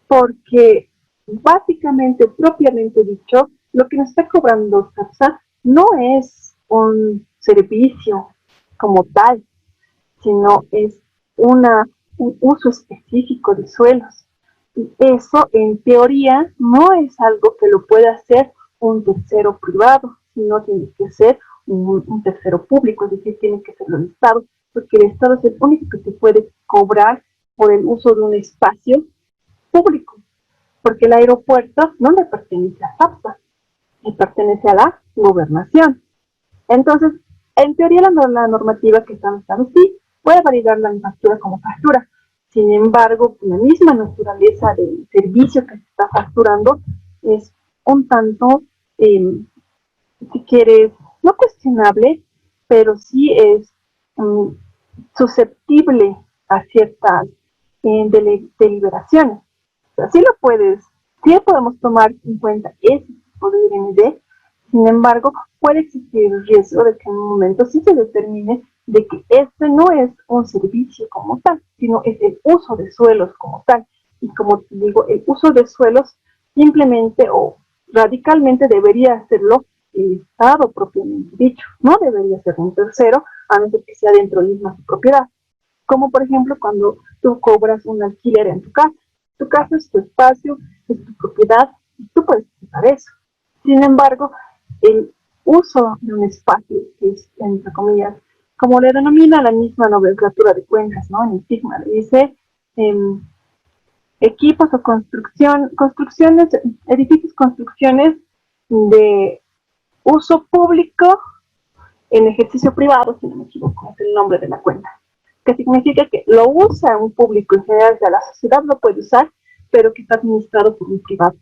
Porque básicamente, propiamente dicho, lo que nos está cobrando SAPSA no es un servicio como tal, sino es un uso específico de suelos. Y eso, en teoría, no es algo que lo pueda hacer un tercero privado, sino tiene que ser un tercero público, es decir, tiene que ser el Estado, porque el Estado es el único que te puede cobrar por el uso de un espacio público, porque el aeropuerto no le pertenece a SAPSA, le pertenece a la gobernación. Entonces, en teoría la normativa que está en Estado sí puede validar la factura como factura. Sin embargo, la misma naturaleza del servicio que se está facturando es un tanto, si quieres, no cuestionable, pero sí es susceptible a ciertas deliberaciones. O sea, sí podemos tomar en cuenta ese tipo de IRND. Sin embargo, puede existir el riesgo de que en un momento sí se determine de que este no es un servicio como tal, sino es el uso de suelos como tal. Y como te digo, el uso de suelos simplemente o radicalmente debería hacerlo el Estado propiamente dicho. No debería ser un tercero, a no ser que sea dentro de la misma propiedad. Como por ejemplo cuando tú cobras un alquiler en tu casa. Tu casa es tu espacio, es tu propiedad, y tú puedes pagar eso. Sin embargo, el uso de un espacio, que es, entre comillas, como le denomina la misma nomenclatura de cuentas, ¿no? En el SIGMA, le dice equipos o construcciones, edificios, construcciones de uso público en ejercicio privado, si no me equivoco, es el nombre de la cuenta, que significa que lo usa un público en general, de la sociedad lo puede usar, pero que está administrado por un privado.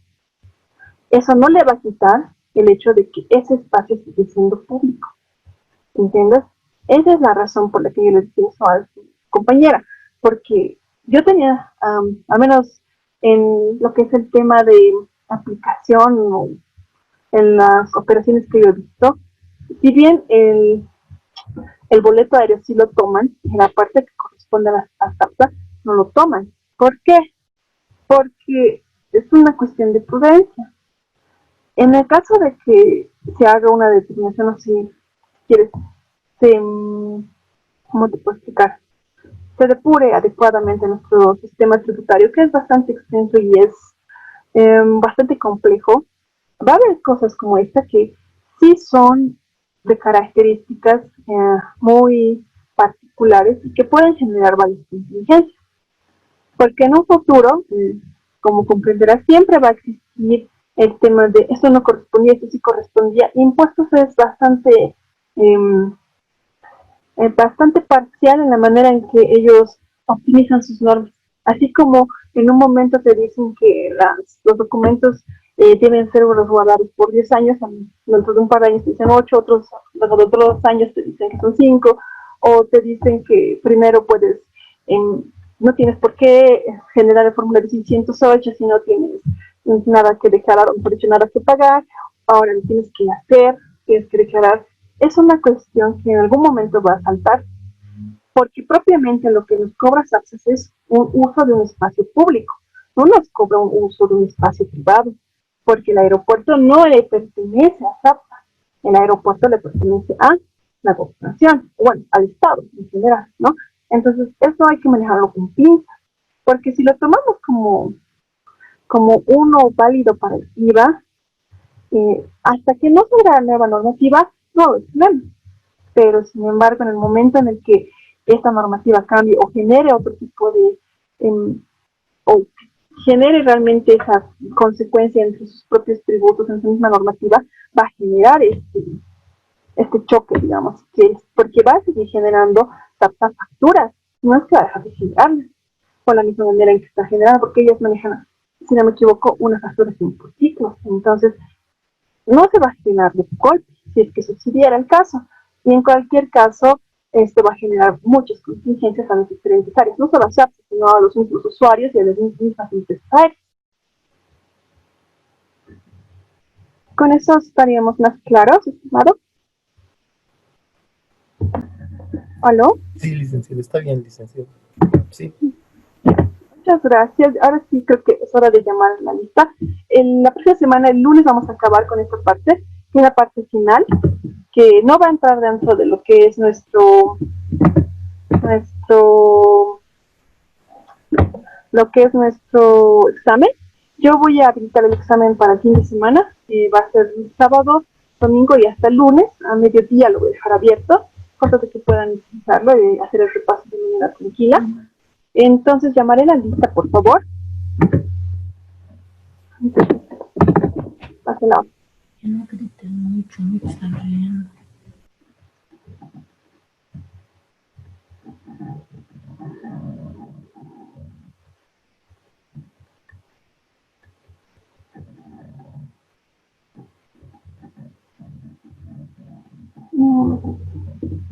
Eso no le va a quitar el hecho de que ese espacio sigue siendo público, ¿entiendes? Esa es la razón por la que yo le decía eso a su compañera, porque yo tenía, al menos en lo que es el tema de aplicación o en las operaciones que yo he visto, si bien el boleto aéreo sí lo toman, en la parte que corresponde a las TAPSA no lo toman. ¿Por qué? Porque es una cuestión de prudencia. En el caso de que se haga una determinación, o si quieres, ¿cómo te puedo explicar? Se depure adecuadamente nuestro sistema tributario, que es bastante extenso y es bastante complejo. Va a haber cosas como esta que sí son de características muy particulares y que pueden generar varias contingencias. Porque en un futuro, como comprenderás, siempre va a existir el tema de eso no correspondía, eso sí correspondía. Impuestos es bastante parcial en la manera en que ellos optimizan sus normas. Así como en un momento te dicen que los documentos deben ser resguardados por 10 años, dentro de un par de años te dicen 8, luego de otros años te dicen que son 5, o te dicen que primero puedes, no tienes por qué generar el formulario 608 si no tienes nada que declarar, o mejor dicho, nada que pagar, ahora lo tienes que hacer, tienes que declarar. Es una cuestión que en algún momento va a saltar, porque propiamente lo que nos cobra SAPSAS es un uso de un espacio público, no nos cobra un uso de un espacio privado, porque el aeropuerto no le pertenece a SAPSAS, el aeropuerto le pertenece a la gobernación, bueno, al Estado en general, ¿no? Entonces, eso hay que manejarlo con pinzas, porque si lo tomamos como uno válido para el IVA, hasta que no salga la nueva normativa, no es problema. Pero sin embargo, en el momento en el que esta normativa cambie o genere otro tipo de, o genere realmente esa consecuencia entre sus propios tributos en su misma normativa, va a generar este choque, digamos, porque va a seguir generando facturas, no es que va a dejar de generarlas, por la misma manera en que está generada, porque ellas manejan, si no me equivoco, una factura sin por ciclos. Entonces, no se va a generar de golpe, si es que sucediera el caso. Y en cualquier caso, esto va a generar muchas contingencias a los diferentes áreas, no solo a SAP, sino a los mismos usuarios y a las mismas empresas aéreas. Con eso estaríamos más claros, estimado. ¿Aló? Sí, licenciado, está bien, licenciado. Sí. Muchas gracias. Ahora sí creo que es hora de llamar a la lista. En la próxima semana, el lunes, vamos a acabar con esta parte, que es la parte final, que no va a entrar dentro de lo que es nuestro examen. Yo voy a habilitar el examen para el fin de semana, va a ser sábado, domingo y hasta el lunes, a mediodía lo voy a dejar abierto, cosa de que puedan utilizarlo y hacer el repaso de manera tranquila. Entonces llamaré la lista, por favor. Pásenla. No grité mucho, me está riendo.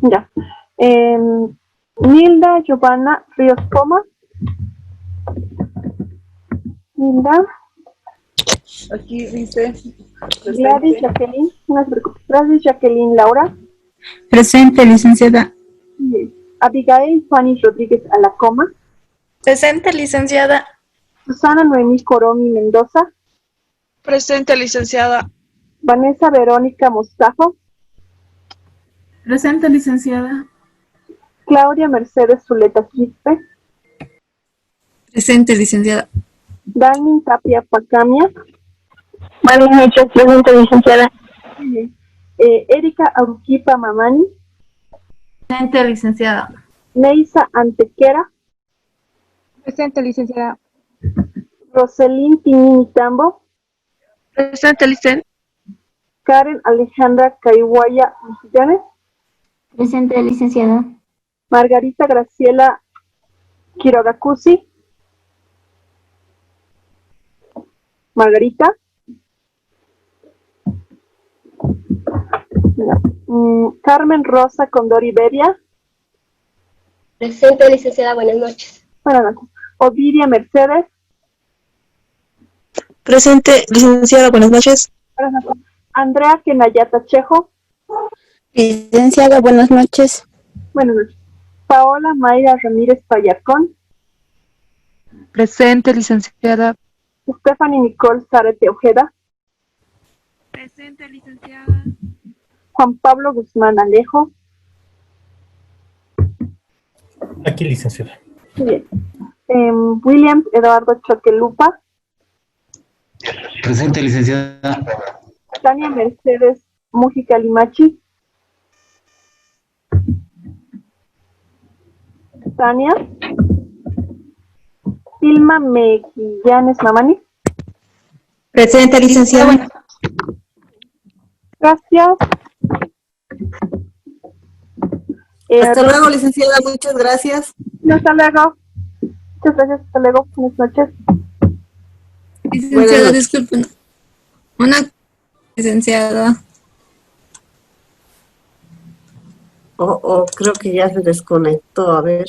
Ya. Nilda Giovanna Ríos Poma. Nilda. Aquí dice. Gladys Jacqueline. No se preocupe. Gladys Jacqueline Laura. Presente, licenciada. Bien. Abigail Fanny Rodríguez Alacoma. Presente, licenciada. Susana Noemí Coromi Mendoza. Presente, licenciada. Vanessa Verónica Mostajo. Presente, licenciada. Claudia Mercedes Zuleta Quispe. Presente, licenciada. Dalmin Tapia Pacamia. Buenas noches, presente, licenciada. Erika Aruquipa Mamani. Presente, licenciada. Neisa Antequera. Presente, licenciada. Roselín Tinini Tambo. Presente, licenciada. Karen Alejandra Caihuaya Mijillanes. Presente, licenciada. Margarita Graciela Quirogacusi. Margarita. Carmen Rosa Condori Beria. Presente, licenciada, buenas noches. Buenas noches. Ovidia Mercedes. Presente, licenciada, buenas noches. Buenas noches. Andrea Kenayata Chejo. Licenciada, buenas noches. Buenas noches. Paola Mayra Ramírez Payacón. Presente, licenciada. Stephanie Nicole Zárate Ojeda. Presente, licenciada. Juan Pablo Guzmán Alejo. Aquí, licenciada. Muy bien. William Eduardo Choquelupa. Presente, licenciada. Tania Mercedes Mújica Limachi. Tania. Vilma Mequillanes Mamani. Presente, licenciada. Gracias. Hasta luego, licenciada. Muchas gracias. Hasta luego. Muchas gracias. Hasta luego. Buenas noches. Licenciada, disculpen. Una licenciada. Creo que ya se desconectó. A ver.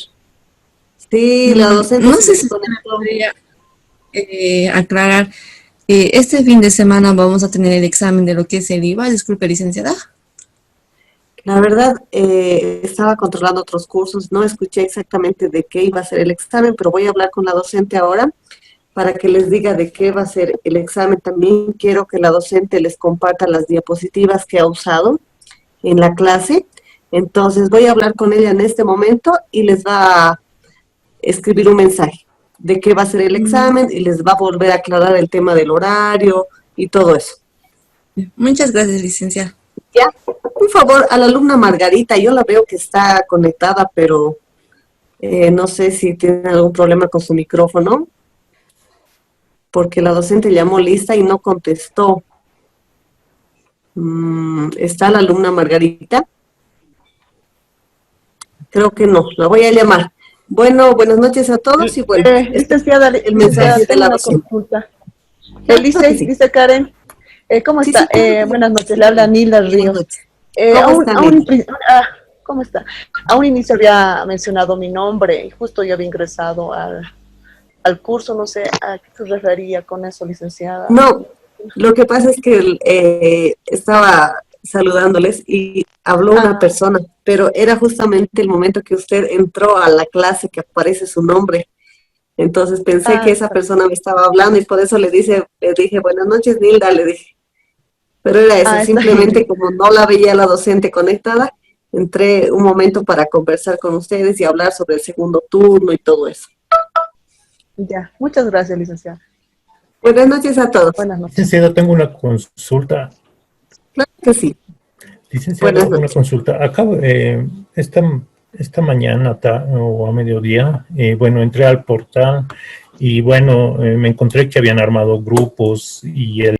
Sí, la docente No se sé si desconectó. podría aclarar. Este fin de semana vamos a tener el examen de lo que es el IVA. Disculpe, licenciada. La verdad, estaba controlando otros cursos, no escuché exactamente de qué iba a ser el examen, pero voy a hablar con la docente ahora para que les diga de qué va a ser el examen. También quiero que la docente les comparta las diapositivas que ha usado en la clase. Entonces voy a hablar con ella en este momento y les va a escribir un mensaje de qué va a ser el examen y les va a volver a aclarar el tema del horario y todo eso. Muchas gracias, licenciada. Ya, por favor, a la alumna Margarita, yo la veo que está conectada, pero no sé si tiene algún problema con su micrófono, porque la docente llamó lista y no contestó. ¿Está la alumna Margarita? Creo que no, la voy a llamar. Bueno, buenas noches a todos y bueno, licenciada, el mensaje de tengo la una docente. consulta. Sí. Dice Karen. ¿Cómo Sí, está? sí, claro. Buenas noches, le habla Nilda Buenas Ríos. noches. ¿Cómo está, Nilda? ¿Cómo está? A un inicio había mencionado mi nombre y justo yo había ingresado al curso, no sé a qué se refería con eso, licenciada. No, lo que pasa es que estaba saludándoles y habló una persona, pero era justamente el momento que usted entró a la clase que aparece su nombre. Entonces pensé que esa persona me estaba hablando y por eso le dije, buenas noches, Nilda, le dije. Pero era eso, simplemente como no la veía la docente conectada, entré un momento para conversar con ustedes y hablar sobre el segundo turno y todo eso. Ya, muchas gracias, licenciada. Buenas noches a todos. Buenas noches. Licenciada, tengo una consulta. Claro que sí. Licenciada, una consulta. Acabo, esta mañana o a mediodía, bueno, entré al portal y bueno, me encontré que habían armado grupos y el